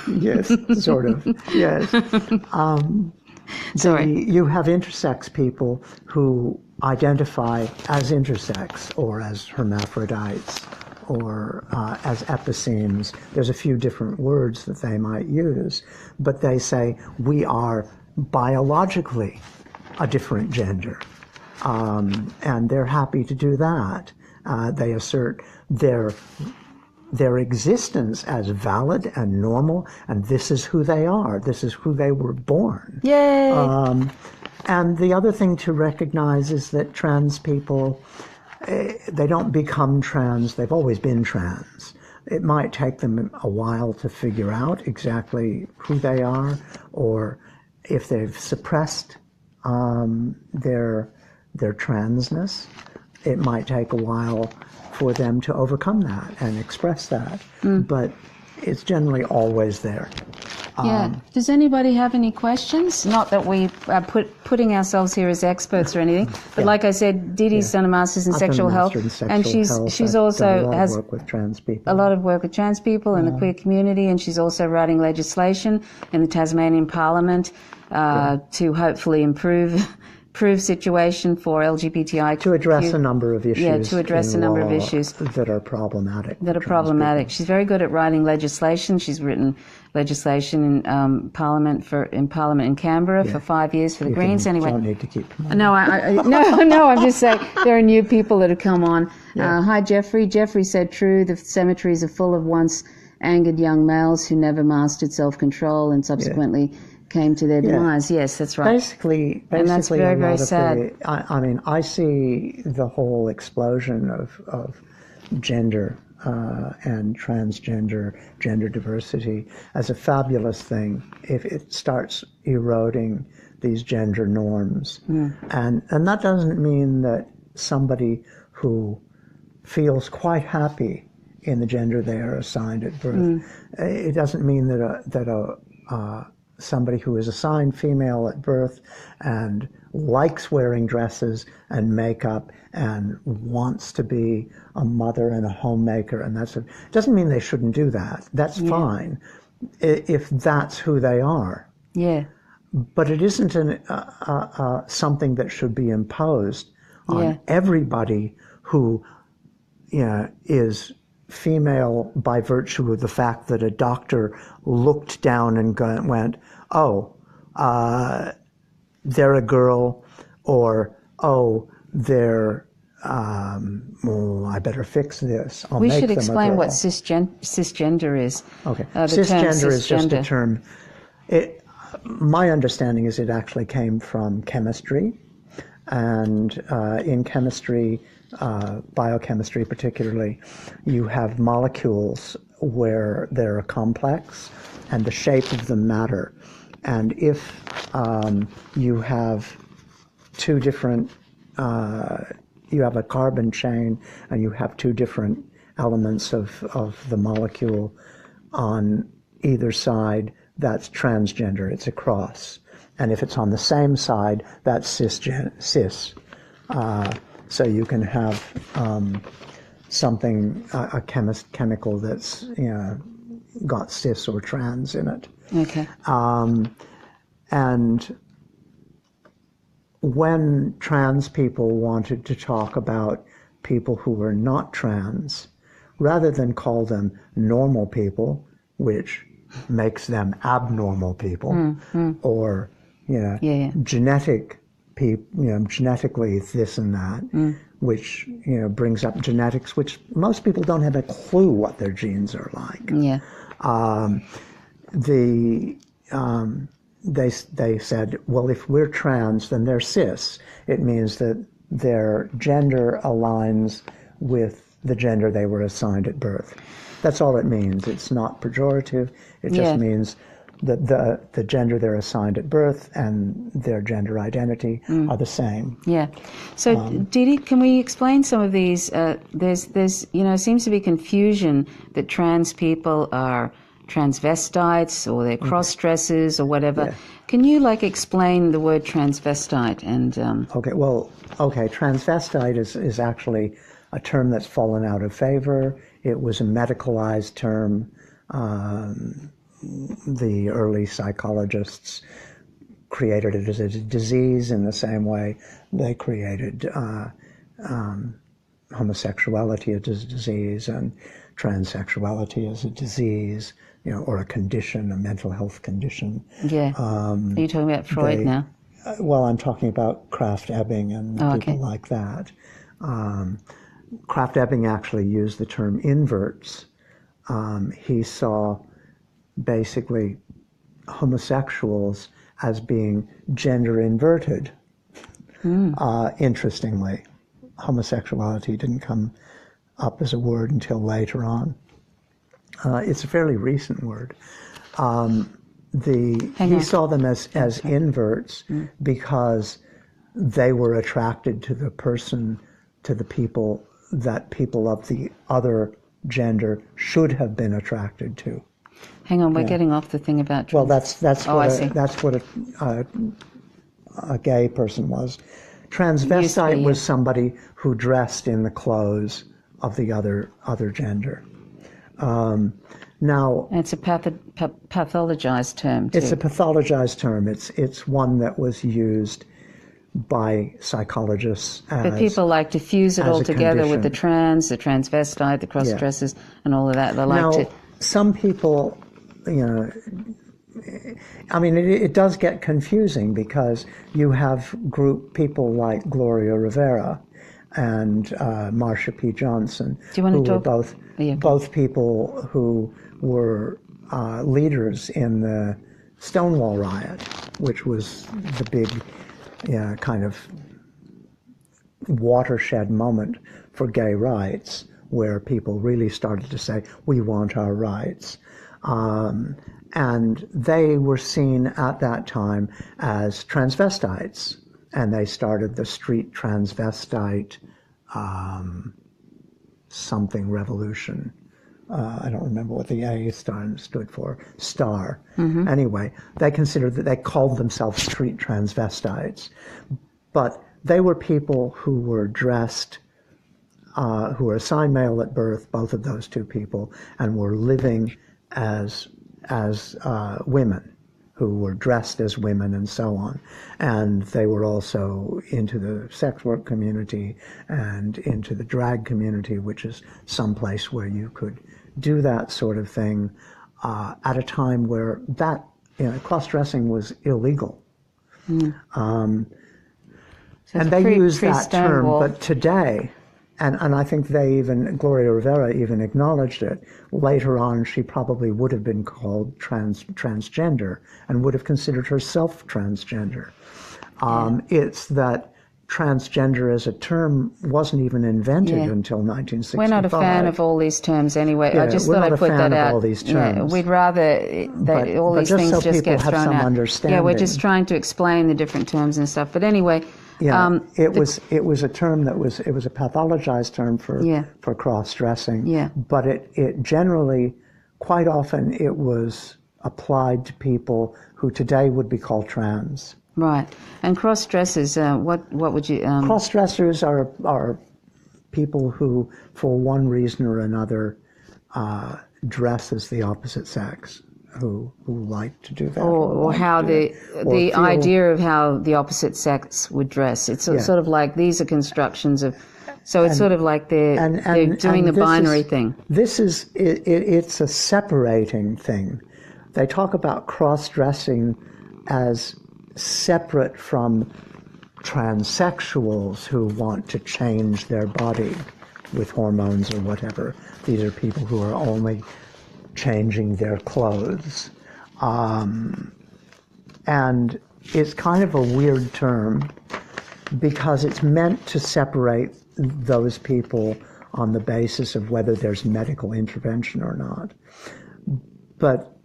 Yes, sort of. Yes. Sorry. You have intersex people who identify as intersex or as hermaphrodites, or as episemes. There's a few different words that they might use, but they say we are biologically a different gender, and they're happy to do that. They assert their existence as valid and normal, and this is who they are. This is who they were born. Yay! And the other thing to recognize is that trans people, they don't become trans, they've always been trans. It might take them a while to figure out exactly who they are, or if they've suppressed their transness, it might take a while for them to overcome that and express that. But it's generally always there. Yeah. Does anybody have any questions? Not that we are putting ourselves here as experts or anything, but like I said, Dee Dee's done a master's in sexual health, and she's also has work with trans people. A lot of work with trans people and the queer community, and she's also writing legislation in the Tasmanian Parliament to hopefully improve situation for LGBTIQ. To address a number of issues. Yeah, to address a number of issues that are problematic. People. She's very good at writing legislation. She's written legislation in Parliament in Canberra for 5 years for the Greens. Anyway, don't need to keep. No, no. I'm just saying there are new people that have come on. Hi, Jeffrey. Jeffrey said, "True. The cemeteries are full of once angered young males who never mastered self-control and subsequently." Came to their demise. Yes, that's right. Basically, and that's very, very sad. I mean, I see the whole explosion of gender and transgender, gender diversity as a fabulous thing if it starts eroding these gender norms. And that doesn't mean that somebody who feels quite happy in the gender they are assigned at birth, it doesn't mean that somebody who is assigned female at birth and likes wearing dresses and makeup and wants to be a mother and a homemaker, and doesn't mean they shouldn't do that. That's fine if that's who they are. Yeah. But it isn't something that should be imposed on everybody who is female by virtue of the fact that a doctor looked down and went, oh, they're a girl, or, oh, they're, I better fix this. We should explain what cisgender is. Okay. Cisgender is just a term. My understanding is it actually came from chemistry, and in chemistry, biochemistry particularly, you have molecules where they're complex and the shape of them matter. And if you have two different, you have a carbon chain and you have two different elements of the molecule on either side, that's transgender, it's a cross. and if it's on the same side, that's cis. So you can have something, a chemical that's got cis or trans in it. Okay. And when trans people wanted to talk about people who were not trans, rather than call them normal people, which makes them abnormal people, or genetic people, genetically this and that, which brings up genetics, which most people don't have a clue what their genes are like. Yeah. They said, well, if we're trans, then they're cis. It means that their gender aligns with the gender they were assigned at birth. That's all it means. It's not pejorative. It just means that the gender they're assigned at birth and their gender identity are the same. Yeah. So, Didi, can we explain some of these? There's seems to be confusion that trans people are transvestites or they're cross-dressers or whatever. Yeah. Can you explain the word transvestite and? Okay. Transvestite is actually a term that's fallen out of favor. It was a medicalized term. The early psychologists created it as a disease in the same way they created homosexuality as a disease and transsexuality as a disease, or a condition, a mental health condition. Yeah. Are you talking about Freud now? Well, I'm talking about Krafft-Ebing and people like that. Krafft-Ebing actually used the term inverts. He saw basically homosexuals as being gender inverted. Interestingly, homosexuality didn't come up as a word until later on. It's a fairly recent word. He saw them as inverts because they were attracted to the people that people of the other gender should have been attracted to. Hang on, we're getting off the thing about trans. Well, that's what I a gay person was. Transvestite was somebody who dressed in the clothes of the other gender. Now, and it's a pathologized term too. It's a pathologized term. It's one that was used by psychologists but people like to fuse it all together with the transvestite, the cross-dressers, and all of that. They like to. Some people, it does get confusing because you have people like Gloria Rivera and Marsha P. Johnson, who were both people who were leaders in the Stonewall riot, which was the big kind of watershed moment for gay rights, where people really started to say, we want our rights. And they were seen at that time as transvestites, and they started the street transvestite something revolution. I don't remember what the A stood for. Star. Anyway, they called themselves street transvestites, but they were people who were dressed, who were assigned male at birth, both of those two people, and were living as women, who were dressed as women and so on. And they were also into the sex work community and into the drag community, which is some place where you could do that sort of thing at a time where that cross-dressing was illegal. So and they used that term, but today, and I think Gloria Rivera even acknowledged it, later on she probably would have been called transgender and would have considered herself transgender. It's that transgender as a term wasn't even invented until 1965. We're not a fan of all these terms anyway. I just thought I'd put that out. All these terms. Yeah, we'd rather all these things just get thrown out. Yeah, we're just trying to explain the different terms and stuff. But anyway, it was a term it was a pathologized term for cross-dressing. Yeah. But it generally, quite often, it was applied to people who today would be called trans. Right. And cross-dressers, what would you... Cross-dressers are people who, for one reason or another, dress as the opposite sex, who like to do that. Or how the idea of how the opposite sex would dress. It's sort of like these are constructions of... So it's sort of like they're doing the binary thing. This is, it's a separating thing. They talk about cross-dressing as separate from transsexuals who want to change their body with hormones or whatever. These are people who are only changing their clothes. And it's kind of a weird term because it's meant to separate those people on the basis of whether there's medical intervention or not. But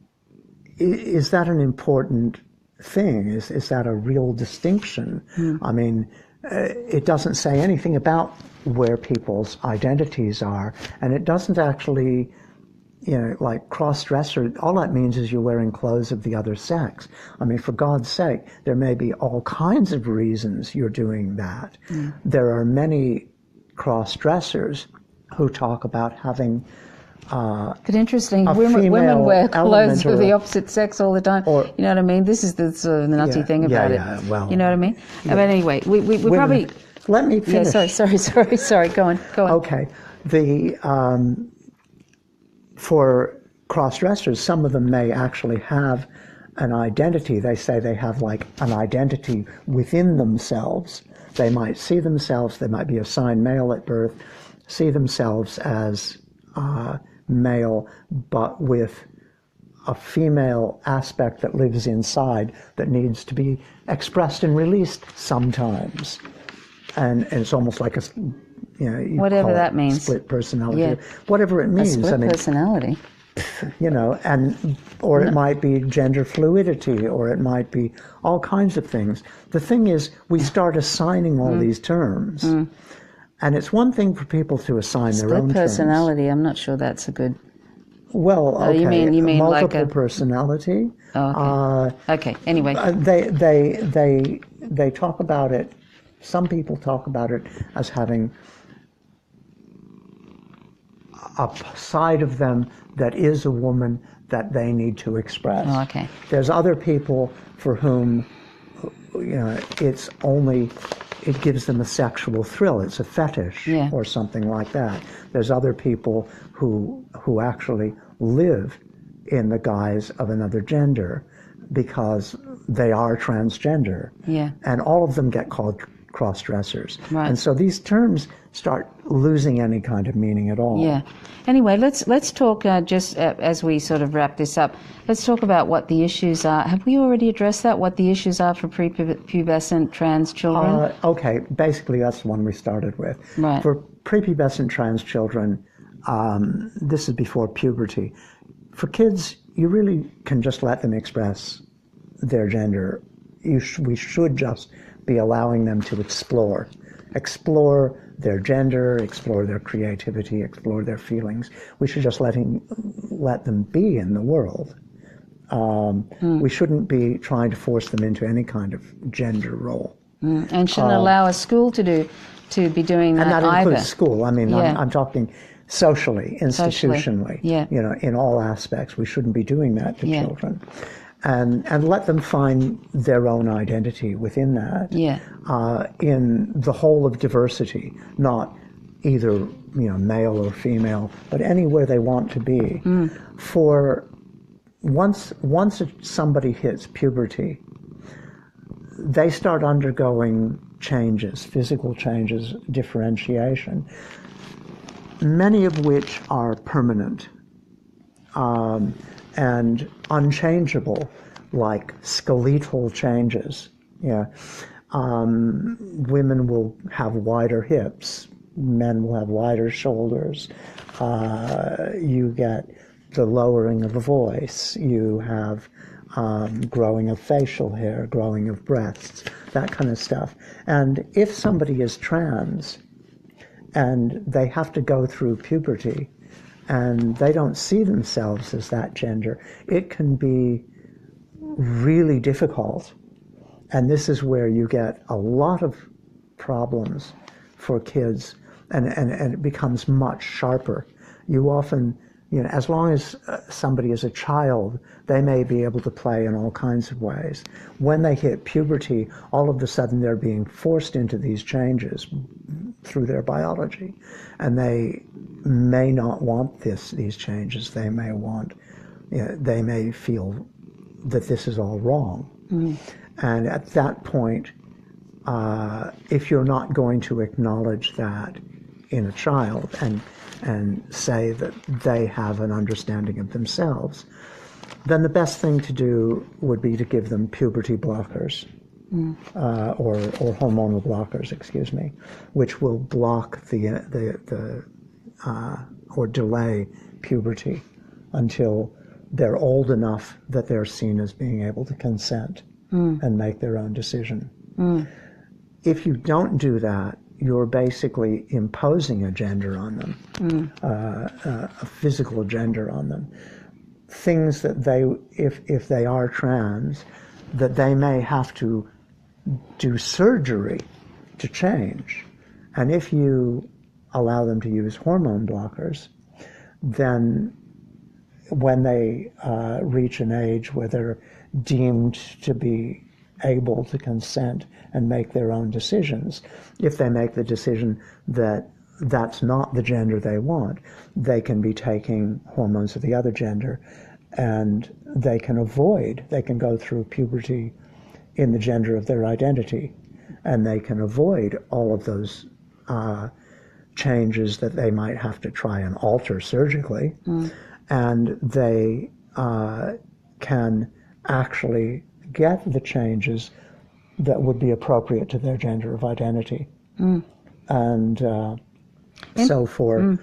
is that an important thing? Is that a real distinction? I mean, it doesn't say anything about where people's identities are, and it doesn't actually, like cross-dresser, all that means is you're wearing clothes of the other sex. I mean, for God's sake, there may be all kinds of reasons you're doing that. There are many cross-dressers who talk about having but interesting, women wear clothes of the opposite sex all the time. You know what I mean? This is the sort of nutty thing about it. Well, you know what I mean? But anyway, we women, probably... Let me finish. Yeah, sorry. Go on. Okay. For cross-dressers, some of them may actually have an identity. They say they have like an identity within themselves. They might see themselves, they might be assigned male at birth, see themselves as male, but with a female aspect that lives inside that needs to be expressed and released sometimes. And it's almost like a, whatever that means. Split personality, whatever it means. A split personality. Or it might be gender fluidity, or it might be all kinds of things. The thing is, we start assigning all these terms. And it's one thing for people to assign their own terms. Split personality, terms. I'm not sure that's a good... Well, okay. You mean multiple like personality. Oh, okay. Okay, anyway. They talk about it, some people talk about it as having a side of them that is a woman that they need to express. Oh, okay. There's other people for whom, it gives them a sexual thrill. It's a fetish or something like that. There's other people who actually live in the guise of another gender because they are transgender. Yeah. And all of them get called cross-dressers. Right. And so these terms start losing any kind of meaning at all. Yeah. Anyway, let's talk just as we sort of wrap this up. Let's talk about what the issues are. Have we already addressed that? What the issues are for prepubescent trans children? Okay. Basically, that's the one we started with. Right. For prepubescent trans children, this is before puberty. For kids, you really can just let them express their gender. We should just be allowing them to explore their gender, explore their creativity, explore their feelings. We should just let them be in the world. We shouldn't be trying to force them into any kind of gender role. And shouldn't allow a school to be doing that either. And that includes school. I mean, I'm talking socially, institutionally. Yeah. In all aspects, we shouldn't be doing that to children. And let them find their own identity within that. Yeah. In the whole of diversity, not either male or female, but anywhere they want to be. For once somebody hits puberty, they start undergoing changes, physical changes, differentiation, many of which are permanent. And unchangeable, like skeletal changes. Women will have wider hips, men will have wider shoulders. You get the lowering of a voice. You have growing of facial hair, growing of breasts, that kind of stuff. And if somebody is trans and they have to go through puberty, and they don't see themselves as that gender, it can be really difficult. And this is where you get a lot of problems for kids, and it becomes much sharper. You often, as long as somebody is a child, they may be able to play in all kinds of ways. When they hit puberty, all of a sudden they're being forced into these changes through their biology, and they may not want these changes. They may they may feel that this is all wrong. And at that point, if you're not going to acknowledge that in a child and say that they have an understanding of themselves, then the best thing to do would be to give them puberty blockers, or hormonal blockers, excuse me, which will block or delay puberty until they're old enough that they're seen as being able to consent and make their own decision. If you don't do that, you're basically imposing a gender on them, a physical gender on them. Things that if they are trans, that they may have to do surgery to change. And if you allow them to use hormone blockers, then when they reach an age where they're deemed to be able to consent and make their own decisions, if they make the decision that that's not the gender they want, they can be taking hormones of the other gender, and they can go through puberty in the gender of their identity, and they can avoid all of those changes that they might have to try and alter surgically, and they can actually get the changes that would be appropriate to their gender of identity. And so for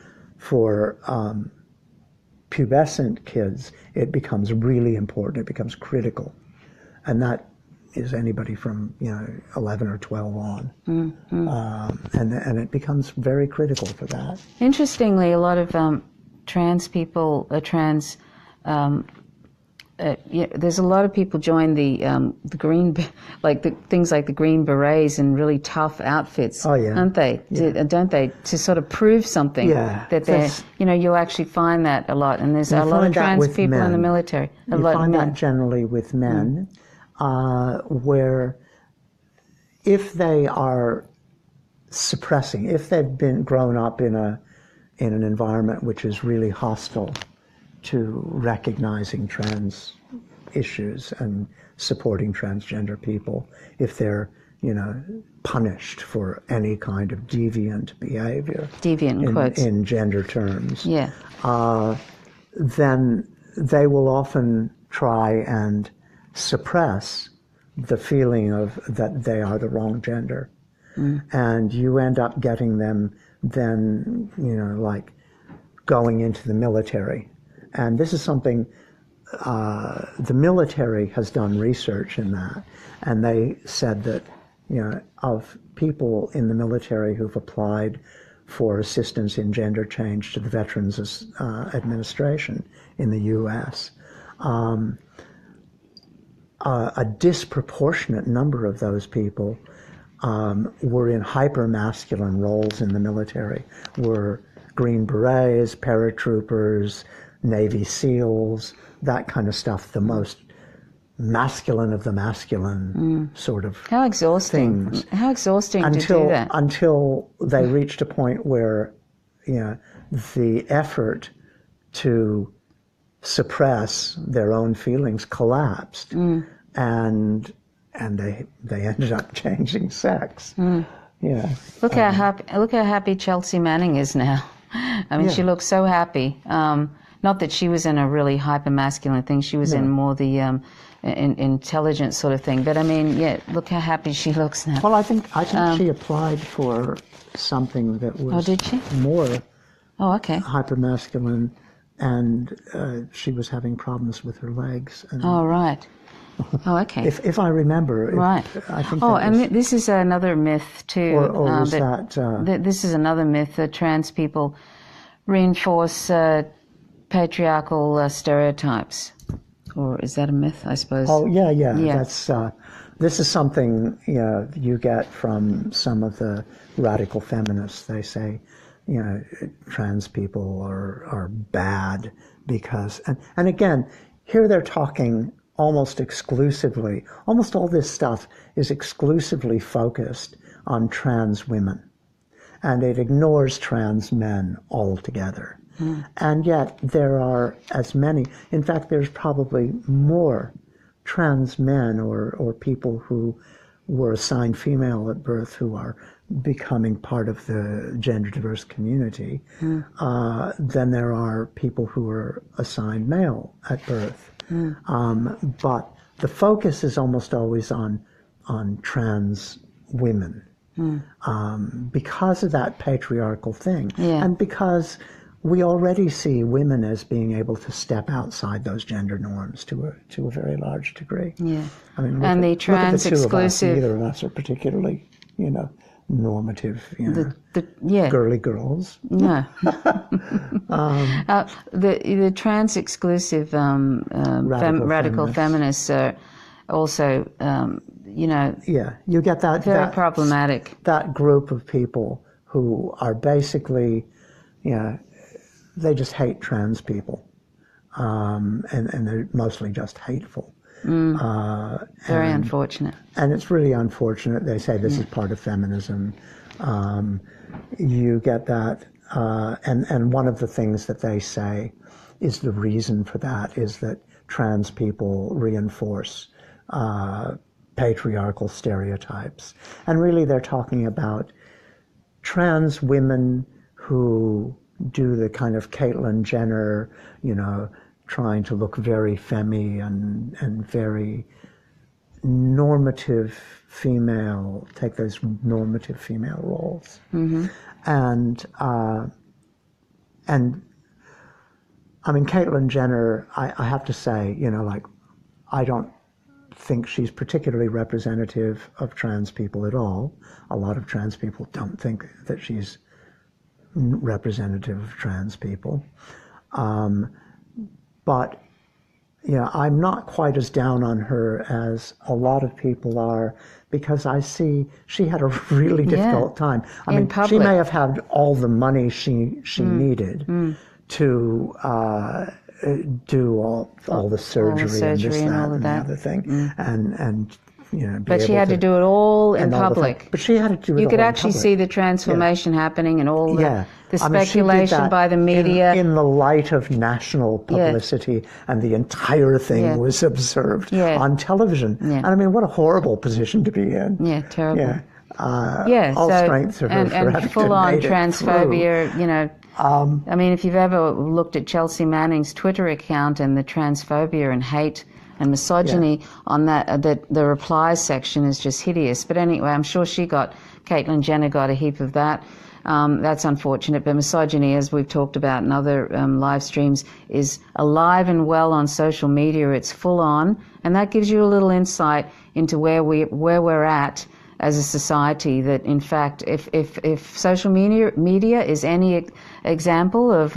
pubescent kids, it becomes really important. It becomes critical, and that is anybody from 11 or 12 on, and it becomes very critical for that. Interestingly, a lot of trans people, there's a lot of people join the green, things like the Green Berets and really tough outfits, aren't they? Don't they? To sort of prove something that they're, you'll actually find that a lot, and there's a lot of trans people in the military. You find that generally with men, where if they are suppressing, if they've grown up in an environment which is really hostile to recognizing trans issues and supporting transgender people, if they're punished for any kind of deviant behavior, in gender terms, then they will often try and suppress the feeling of that they are the wrong gender, and you end up getting them then like going into the military. And this is something, the military has done research in that, and they said that, of people in the military who've applied for assistance in gender change to the Veterans Administration in the U.S., a disproportionate number of those people were in hyper-masculine roles in the military, were Green Berets, paratroopers, Navy SEALs, that kind of stuff, the most masculine of the masculine sort of How exhausting. things. How exhausting to do that. Until they reached a point where, the effort to suppress their own feelings collapsed, and they ended up changing sex. Look how happy Chelsea Manning is now. I mean, she looks so happy. Not that she was in a really hyper-masculine thing. She was in more the intelligent sort of thing. But I mean, look how happy she looks now. Well, I think she applied for something that was more hyper-masculine, and she was having problems with her legs. And right. Oh, okay. If I remember. Right. I think this is another myth too. Or was that... this is another myth that trans people reinforce patriarchal stereotypes. Or is that a myth, I suppose? Oh, yeah. Yeah. That's this is something you get from some of the radical feminists. They say, trans people are bad because, and again, here they're talking almost exclusively, almost all this stuff is exclusively focused on trans women. And it ignores trans men altogether. And yet there are as many, in fact, there's probably more trans men or people who were assigned female at birth who are becoming part of the gender diverse community than there are people who are assigned male at birth. But the focus is almost always on trans women because of that patriarchal thing, and because we already see women as being able to step outside those gender norms to a very large degree. Yeah. I mean, and the trans look at the two exclusive. of us. Neither of us are particularly, normative, girly girls. No. The trans exclusive radical feminists are also, Yeah, you get that very problematic. That group of people who are basically, they just hate trans people, and they're mostly just hateful. Very unfortunate. And it's really unfortunate. They say this is part of feminism. You get that, and one of the things that they say is the reason for that is that trans people reinforce patriarchal stereotypes. And really they're talking about trans women who do the kind of Caitlyn Jenner, trying to look very femmy and very normative female, take those normative female roles. And I mean, Caitlyn Jenner, I have to say, I don't think she's particularly representative of trans people at all. A lot of trans people don't think that she's representative of trans people. But I'm not quite as down on her as a lot of people are, because I see she had a really difficult time. I mean, public. She may have had all the money she needed to do all the surgery and this, that, and the other thing, and but she had to do it all in public. But she had to do it. You all could in actually public. see the transformation happening and all the I mean, speculation by the media. In the light of national publicity, and the entire thing was observed on television. And I mean, what a horrible position to be in. Yeah, terrible. All strength to her for having and full-on to transphobia, I mean, if you've ever looked at Chelsea Manning's Twitter account and the transphobia and hate and misogyny on that the replies section is just hideous. But anyway, I'm sure Caitlyn Jenner got a heap of that. That's unfortunate, but misogyny, as we've talked about in other live streams, is alive and well on social media. It's full on, and that gives you a little insight into where we're at as a society. That in fact, if social media is any example of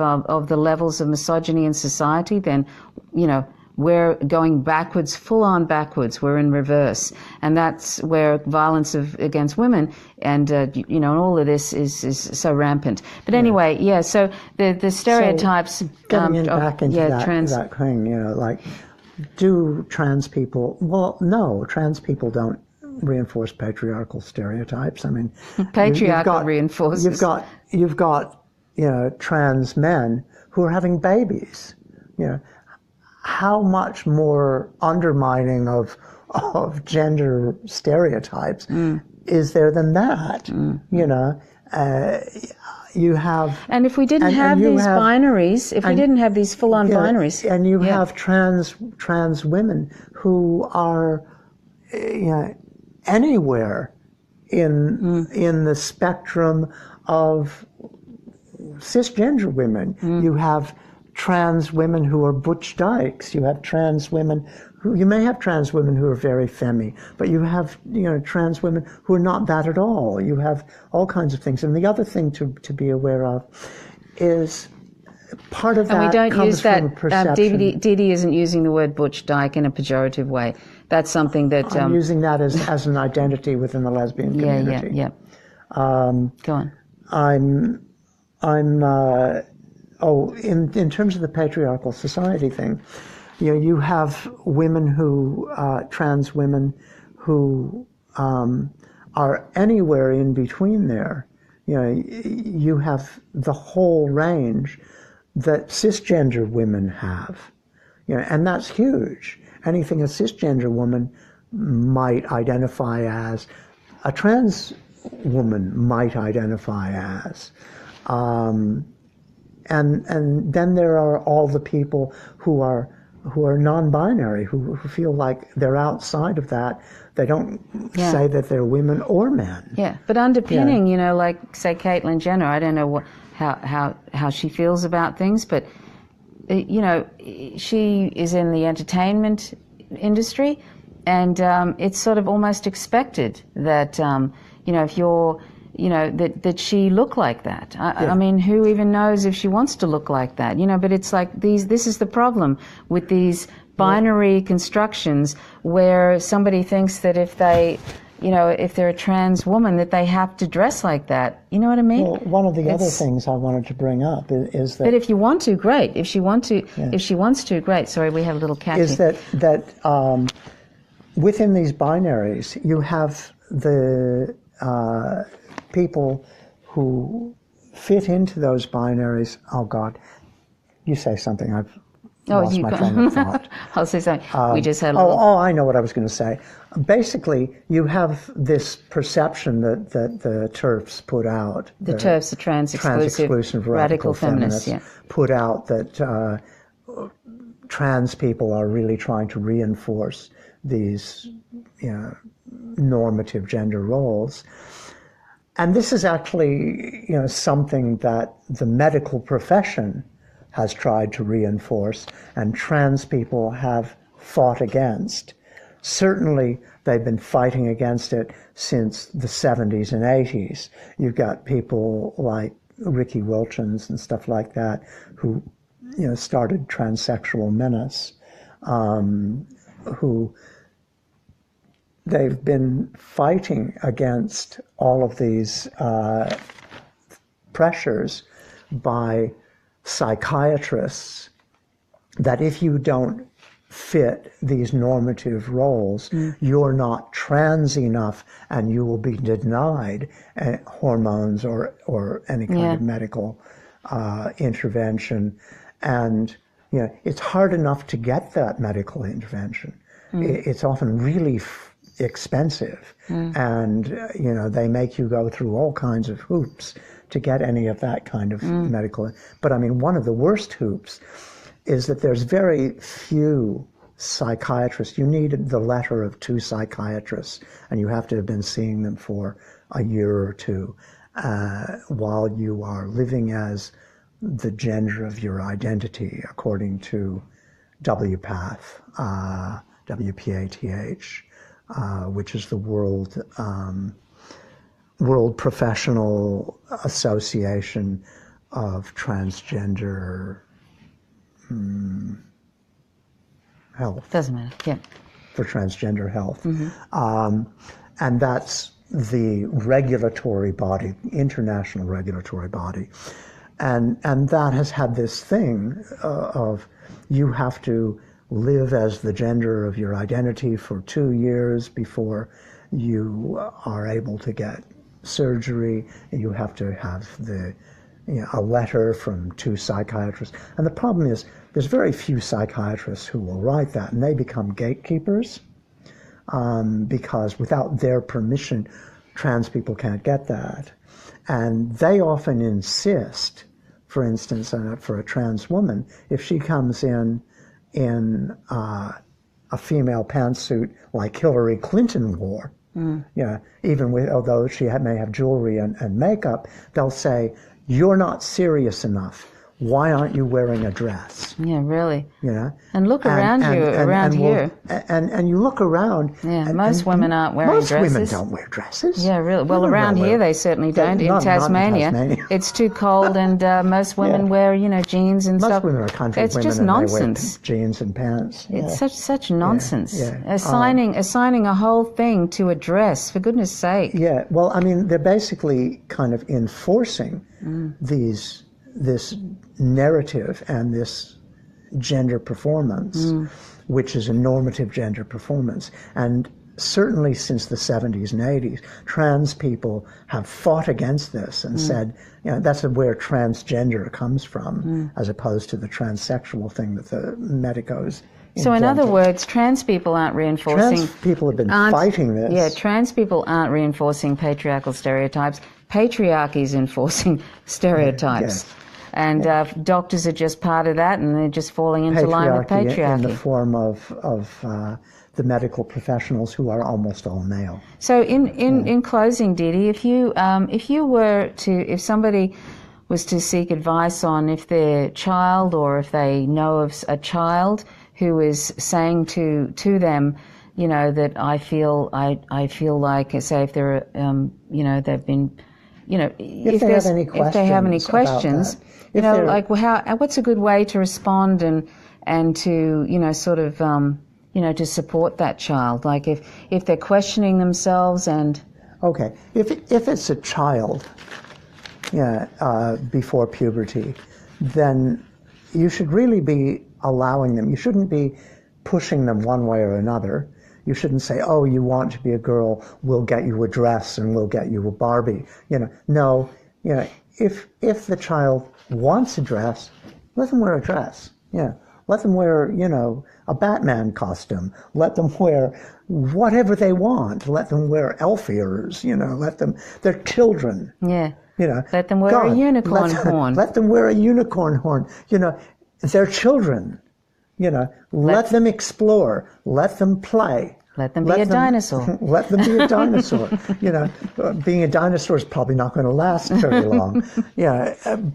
the levels of misogyny in society, then we're going backwards, full on backwards. We're in reverse, and that's where violence against women and all of this is so rampant. But anyway, so the stereotypes. So getting back into that thing, like, do trans people? Well, no, trans people don't reinforce patriarchal stereotypes. I mean, patriarchal reinforces. You've got trans men who are having babies. How much more undermining of gender stereotypes is there than that? You have, and if we didn't have these binaries, if we didn't have these full-on binaries, and you have trans women who are anywhere in the spectrum of cisgender women. You have trans women who are butch dykes. You have trans women you may have trans women who are very femmy, but you have trans women who are not that at all. You have all kinds of things. And the other thing to be aware of is part of that and we don't comes use that. from a perception. Dee isn't using the word butch dyke in a pejorative way. That's something that I'm using that as an identity within the lesbian community. Yeah. Go on. In terms of the patriarchal society thing, you have women who, trans women who are anywhere in between there. You have the whole range that cisgender women have, and that's huge. Anything a cisgender woman might identify as, a trans woman might identify as. And then there are all the people who are non-binary, who feel like they're outside of that. They don't say that they're women or men. Yeah, but underpinning, like say Caitlyn Jenner, I don't know how she feels about things, but she is in the entertainment industry, and it's sort of almost expected that if you're that she look like that. I mean, who even knows if she wants to look like that? But it's like this is the problem with these binary constructions where somebody thinks that if they, if they're a trans woman, that they have to dress like that. You know what I mean? Well, one of the other things I wanted to bring up is that... But if you want to, great. If she wants to, great. Sorry, we have a little cat. Is that within these binaries, you have the people who fit into those binaries. Oh God, you say something. I've lost my train of thought. I'll say something. We just had a little... I know what I was going to say. Basically, you have this perception that the TERFs put out. The TERFs, the trans-exclusive radical feminists, put out that trans people are really trying to reinforce these normative gender roles. And this is actually, something that the medical profession has tried to reinforce, and trans people have fought against. Certainly, they've been fighting against it since the 70s and 80s. You've got people like Ricky Wilchins and stuff like that who, started Transsexual Menace, who they've been fighting against all of these pressures by psychiatrists that if you don't fit these normative roles, you're not trans enough and you will be denied hormones or any kind of medical intervention. And it's hard enough to get that medical intervention. It's often really expensive, and they make you go through all kinds of hoops to get any of that kind of medical. But I mean, one of the worst hoops is that there's very few psychiatrists. You need the letter of 2 psychiatrists, and you have to have been seeing them for a year or two while you are living as the gender of your identity, according to WPATH, WPATH, which is the World Professional Association of Transgender Health. Doesn't matter, yeah. For transgender health. And that's the regulatory body, international regulatory body. And that has had this thing of you have to live as the gender of your identity for 2 years before you are able to get surgery. You have to have a letter from 2 psychiatrists. And the problem is there's very few psychiatrists who will write that, and they become gatekeepers because without their permission, trans people can't get that. And they often insist, for instance, for a trans woman, if she comes in a female pantsuit like Hillary Clinton wore, even although she may have jewelry and makeup, they'll say, "You're not serious enough. why aren't you wearing a dress? Yeah, really. You know? And look around here. And you look around. Yeah, most women aren't wearing dresses. Most women don't wear dresses. Yeah, really. Well, around here they certainly don't. In Tasmania, it's too cold, and most women wear, jeans and stuff. Most women are country women. It's just nonsense. They wear jeans and pants. It's such nonsense. Yeah. Assigning a whole thing to a dress, for goodness sake. Yeah. Well, I mean, they're basically kind of enforcing this narrative and this gender performance, which is a normative gender performance. And certainly since the 70s and 80s, trans people have fought against this and said, that's where transgender comes from, as opposed to the transsexual thing that the medicos invented. So in other words, trans people aren't reinforcing... Trans people have been fighting this. Yeah, trans people aren't reinforcing patriarchal stereotypes. Patriarchy's enforcing stereotypes. Yes. And doctors are just part of that, and they're just falling into line with patriarchy. In the form of the medical professionals who are almost all male. So in closing, Didi, if somebody was to seek advice on if their child, or if they know of a child who is saying to them, that I feel like, say, if they're they've been, if they have any questions, what's a good way to respond and to sort of to support that child, like if they're questioning themselves and. Okay, if it's a child, before puberty, then you should really be allowing them. You shouldn't be pushing them one way or another. You shouldn't say, "Oh, you want to be a girl? We'll get you a dress and we'll get you a Barbie." No. If the child wants a dress, let them wear a dress. Yeah, let them wear a Batman costume. Let them wear whatever they want. Let them wear elf ears. They're children. Yeah. Let them wear God, a unicorn horn. Let them wear a unicorn horn. They're children. Let them explore. Let them play. Let them be a dinosaur. Let them be a dinosaur. Being a dinosaur is probably not going to last very long.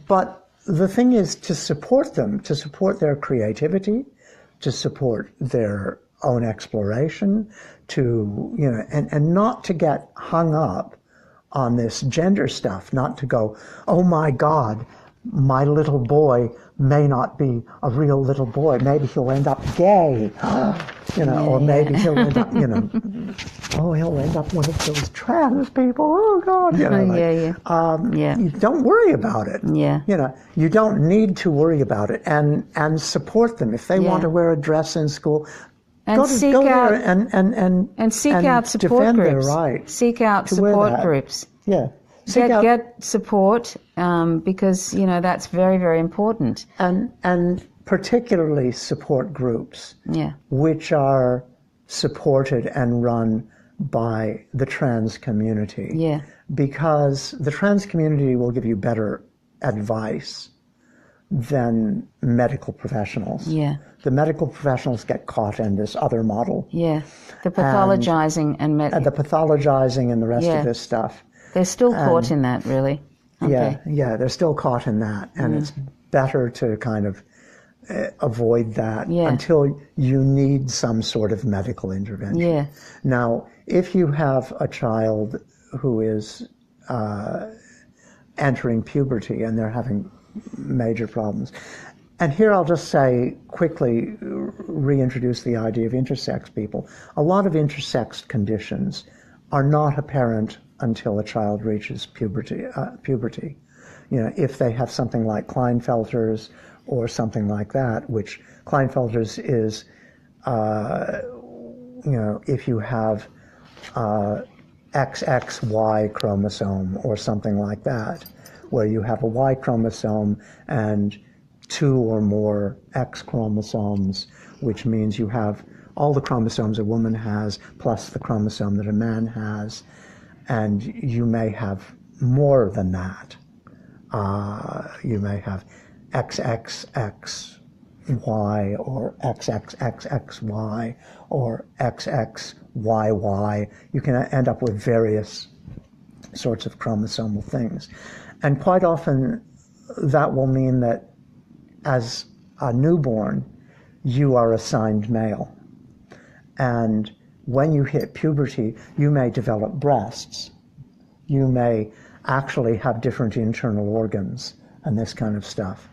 But the thing is to support them, to support their creativity, to support their own exploration, and not to get hung up on this gender stuff, not to go, oh my God, my little boy may not be a real little boy. Maybe he'll end up gay, or maybe he'll end up, he'll end up one of those trans people. Oh God, You don't worry about it. Yeah. You don't need to worry about it, and support them if they want to wear a dress in school. And seek out support defend groups. Their right. Seek out support groups. Yeah. Get support because that's very, very important. And particularly support groups, which are supported and run by the trans community. Yeah. Because the trans community will give you better advice than medical professionals. Yeah. The medical professionals get caught in this other model. Yeah. The pathologizing and the pathologizing and the rest of this stuff. They're still caught in that, really. Yeah, they're still caught in that, and it's better to kind of avoid that until you need some sort of medical intervention. Yeah. Now, if you have a child who is entering puberty and they're having major problems, and here I'll just say quickly, reintroduce the idea of intersex people. A lot of intersex conditions are not apparent until a child reaches puberty. If they have something like Klinefelter's or something like that, which Klinefelter's is, if you have XXY chromosome or something like that, where you have a Y chromosome and 2 or more X chromosomes, which means you have all the chromosomes a woman has plus the chromosome that a man has, and you may have more than that. You may have XXXY or XXXXY or XXYY. You can end up with various sorts of chromosomal things. And quite often that will mean that as a newborn, you are assigned male. And when you hit puberty, you may develop breasts. You may actually have different internal organs and this kind of stuff.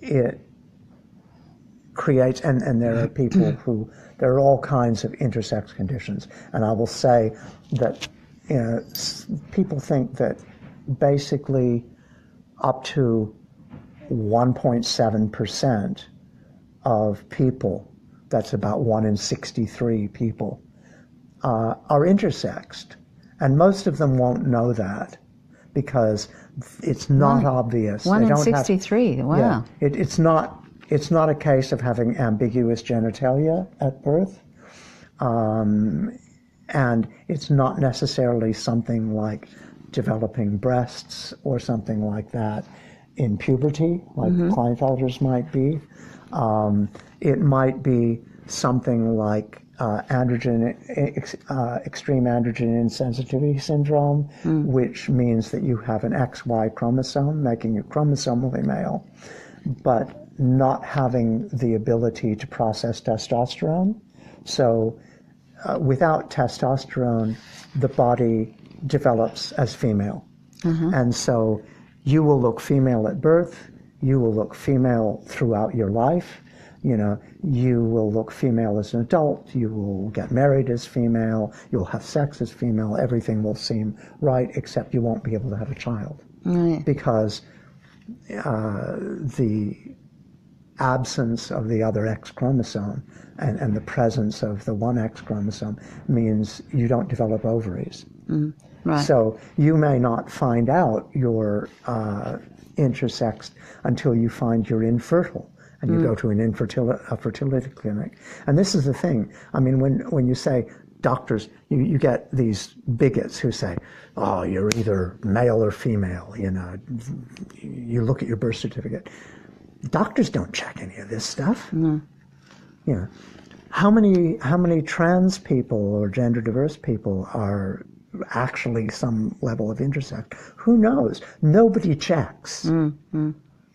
It creates, and there are people who, there are all kinds of intersex conditions. And I will say that, you know, people think that basically up to 1.7% of people, that's about 1 in 63 people, are intersexed. And most of them won't know that because it's not obvious. 1 in 63, wow. Yeah, it's not a case of having ambiguous genitalia at birth. And it's not necessarily something like developing breasts or something like that in puberty, like Klinefelter's might be. It might be something like extreme androgen insensitivity syndrome, which means that you have an XY chromosome, making you chromosomally male, but not having the ability to process testosterone. So without testosterone, the body develops as female. And so you will look female at birth, you will look female throughout your life. You know, you will look female as an adult, you will get married as female, you'll have sex as female, everything will seem right, except you won't be able to have a child. Because the absence of the other X chromosome and the presence of the one X chromosome means you don't develop ovaries. Right. So you may not find out you're intersexed until you find you're infertile. And you go to a fertility clinic. And this is the thing. I mean, when you say doctors, you get these bigots who say, oh, you're either male or female, you know. You look at your birth certificate. Doctors don't check any of this stuff. You know, how many trans people or gender diverse people are actually some level of intersex? Who knows? Nobody checks.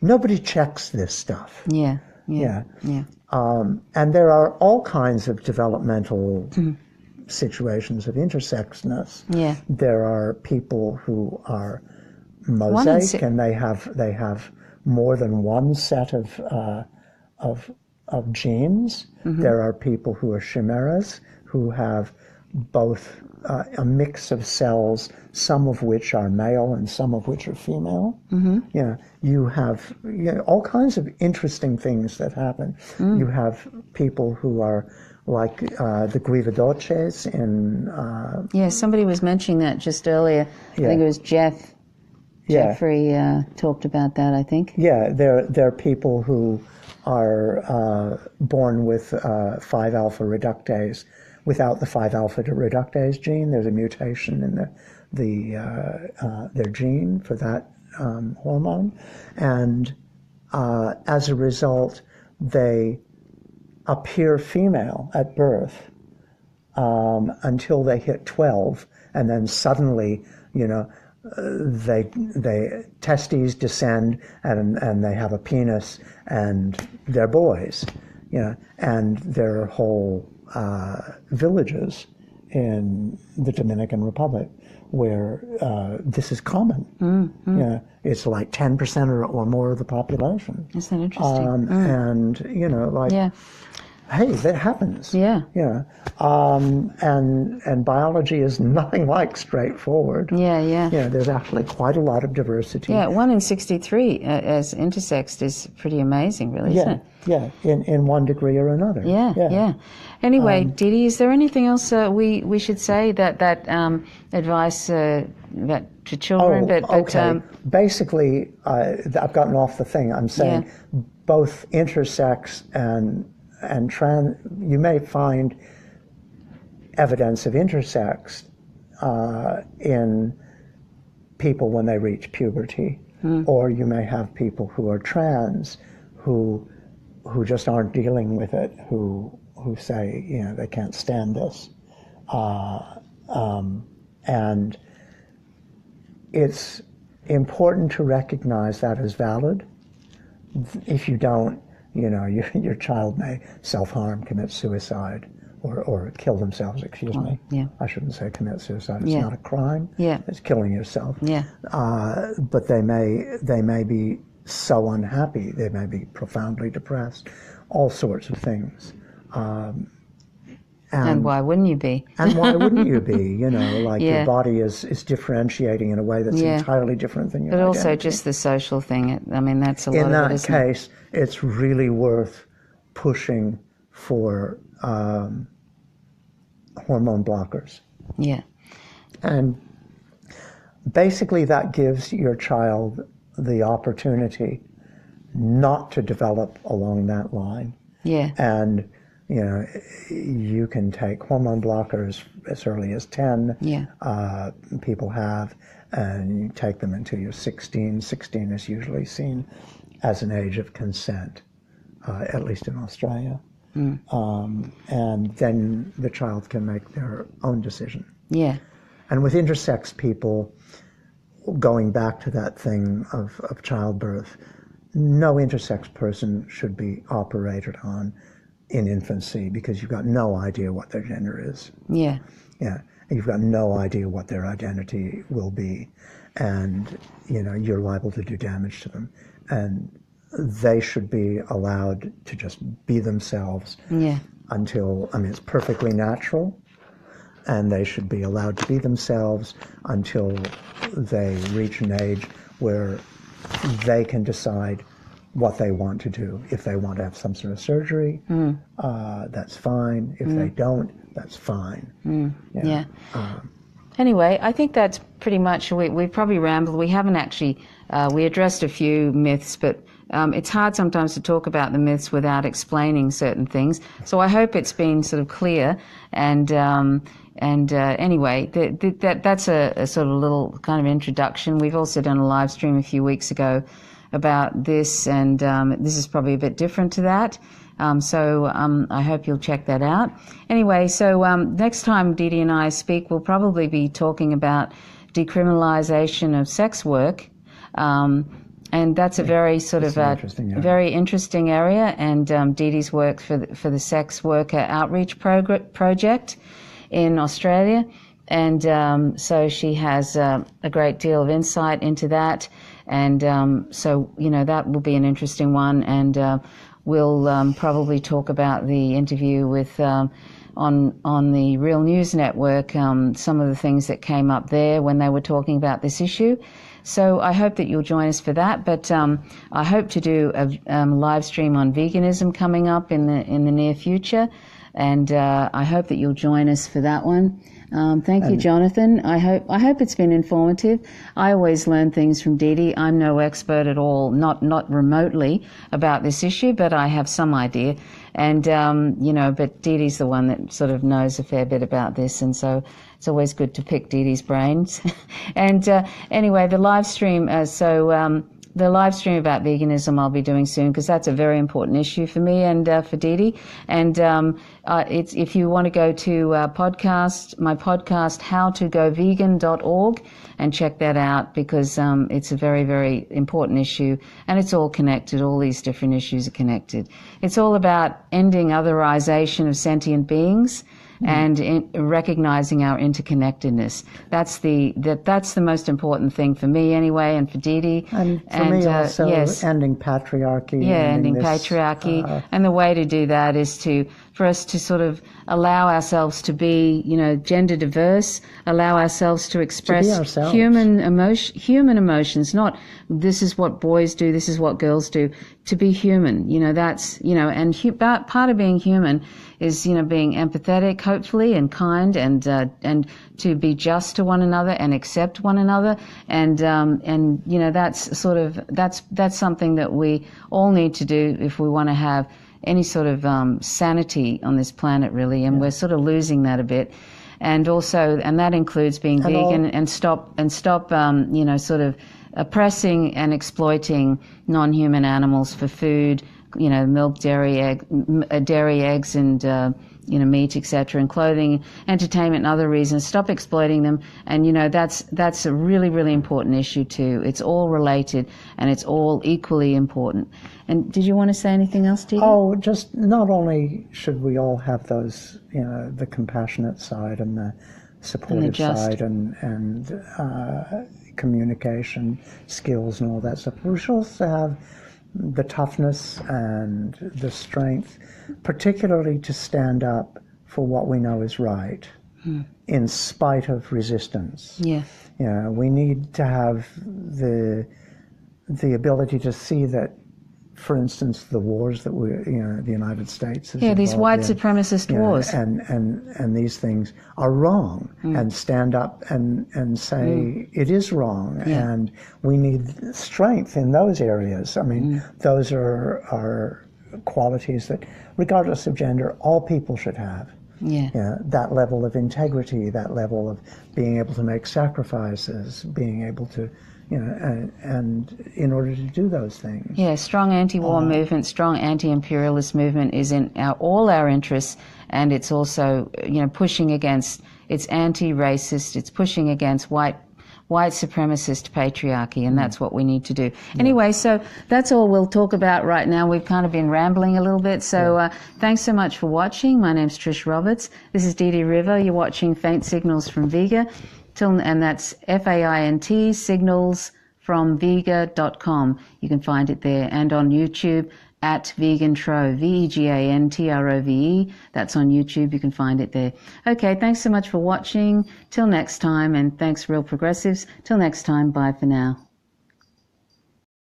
Nobody checks this stuff. Yeah. And there are all kinds of developmental situations of intersexness. Yeah. There are people who are mosaic, and they have more than one set of genes. There are people who are chimeras, who have both a mix of cells, some of which are male and some of which are female. You have all kinds of interesting things that happen. You have people who are like the Guivadoces in... somebody was mentioning that just earlier. I think it was Jeff. Jeffrey talked about that, I think. Yeah, there are people who are born with 5-alpha reductase. Without the 5-alpha reductase gene, there's a mutation in their gene for that hormone, and as a result, they appear female at birth until they hit 12, and then suddenly, you know, they testes descend and they have a penis and they're boys, you know, and there are whole villages in the Dominican Republic where this is common. You know, it's like 10% or more of the population. Isn't that interesting? And you know, like, hey, that happens. Yeah. And biology is nothing like straightforward. Yeah. There's actually quite a lot of diversity. Yeah, 1 in 63 as intersexed is pretty amazing, really, isn't it? Yeah, in one degree or another. Yeah. Anyway, Didi, is there anything else we should say that advice that to children? Okay. Basically, I've gotten off the thing. I'm saying both intersex and trans, you may find evidence of intersex in people when they reach puberty, or you may have people who are trans who just aren't dealing with it, who say, you know, they can't stand this, and it's important to recognize that as valid, if you don't, your child may self-harm, commit suicide, or kill themselves, excuse me. Yeah. I shouldn't say commit suicide. It's Yeah. not a crime. Yeah. It's killing yourself. Yeah. But they may be so unhappy. They may be profoundly depressed. All sorts of things. And why wouldn't you be? And why wouldn't you be? Like Yeah. your body is differentiating in a way that's Yeah. entirely different than your But identity. also just the social thing. I mean, that's a lot In of that it, isn't it? case, it's really worth pushing for hormone blockers. Yeah. And basically that gives your child the opportunity not to develop along that line. Yeah. And, you can take hormone blockers as early as 10. Yeah. People have, and you take them until you're 16. 16 is usually seen as an age of consent, at least in Australia. And then the child can make their own decision. Yeah. And with intersex people, going back to that thing of childbirth, no intersex person should be operated on in infancy because you've got no idea what their gender is. Yeah. Yeah. And you've got no idea what their identity will be. And, you're liable to do damage to them. And they should be allowed to just be themselves until, it's perfectly natural. And they should be allowed to be themselves until they reach an age where they can decide what they want to do. If they want to have some sort of surgery, that's fine. If they don't, that's fine. Yeah. Anyway, I think that's pretty much, we probably rambled. We haven't actually, we addressed a few myths, but it's hard sometimes to talk about the myths without explaining certain things. So I hope it's been sort of clear. And anyway, that's a sort of little kind of introduction. We've also done a live stream a few weeks ago about this, and this is probably a bit different to that. So I hope you'll check that out. Anyway, so next time Dee Dee and I speak, we'll probably be talking about decriminalisation of sex work. And that's a very sort of very interesting area. And Dee Dee's work for the Sex Worker Outreach Project in Australia. And so she has a great deal of insight into that. And so, that will be an interesting one. And we'll probably talk about the interview with on the Real News Network, some of the things that came up there when they were talking about this issue. So I hope that you'll join us for that. But I hope to do a live stream on veganism coming up in the near future. And I hope that you'll join us for that one. Thank you, Jonathan. I hope it's been informative. I always learn things from Dee Dee. I'm no expert at all, not remotely about this issue, but I have some idea. And, but Dee Dee's the one that sort of knows a fair bit about this. And so it's always good to pick Dee Dee's brains. And anyway, the live stream, the live stream about veganism I'll be doing soon because that's a very important issue for me and for Dee Dee. And if you want to go to my podcast, howtogovegan.org, and check that out because it's a very, very important issue and it's all connected. All these different issues are connected. It's all about ending otherization of sentient beings and recognizing our interconnectedness. That's the most important thing for me anyway, and for Dee Dee. And for me also, yes. Ending patriarchy. Yeah, ending patriarchy. And the way to do that is for us to sort of allow ourselves to be, gender diverse, allow ourselves to express human emotions, not this is what boys do, this is what girls do, to be human. That's, and part of being human is, being empathetic, hopefully, and kind, and to be just to one another and accept one another. And that's sort of, that's something that we all need to do if we want to have any sort of sanity on this planet, really. And we're sort of losing that a bit. And also, and that includes being vegan and stop, sort of oppressing and exploiting non-human animals for food, milk, dairy, eggs, and meat, etc., and clothing, entertainment, and other reasons. Stop exploiting them. And that's a really, really important issue too. It's all related, and it's all equally important. And did you want to say anything else, Dee? Oh, just not only should we all have those, the compassionate side and the supportive side and communication skills and all that stuff, we should also have the toughness and the strength, particularly to stand up for what we know is right, in spite of resistance. Yeah. We need to have the ability to see that, for instance, the wars that the United States is these white in, supremacist wars, and these things are wrong, and stand up and say it is wrong, and we need strength in those areas. I mean, those are qualities that, regardless of gender, all people should have. That level of integrity, that level of being able to make sacrifices, being able to and in order to do those things. Strong anti-war movement, strong anti-imperialist movement is in all our interests, and it's also, pushing against, it's anti-racist, it's pushing against white supremacist patriarchy, and that's what we need to do. Anyway, so that's all we'll talk about right now. We've kind of been rambling a little bit, so thanks so much for watching. My name's Trish Roberts. This is Dee Dee River. You're watching Faint Signals from Vega. And that's FAINT, signals from Vega.com. You can find it there, and on YouTube at Vegantro, VEGANTROVE. That's on YouTube. You can find it there. Okay, thanks so much for watching. Till next time, and thanks, Real Progressives. Till next time, bye for now.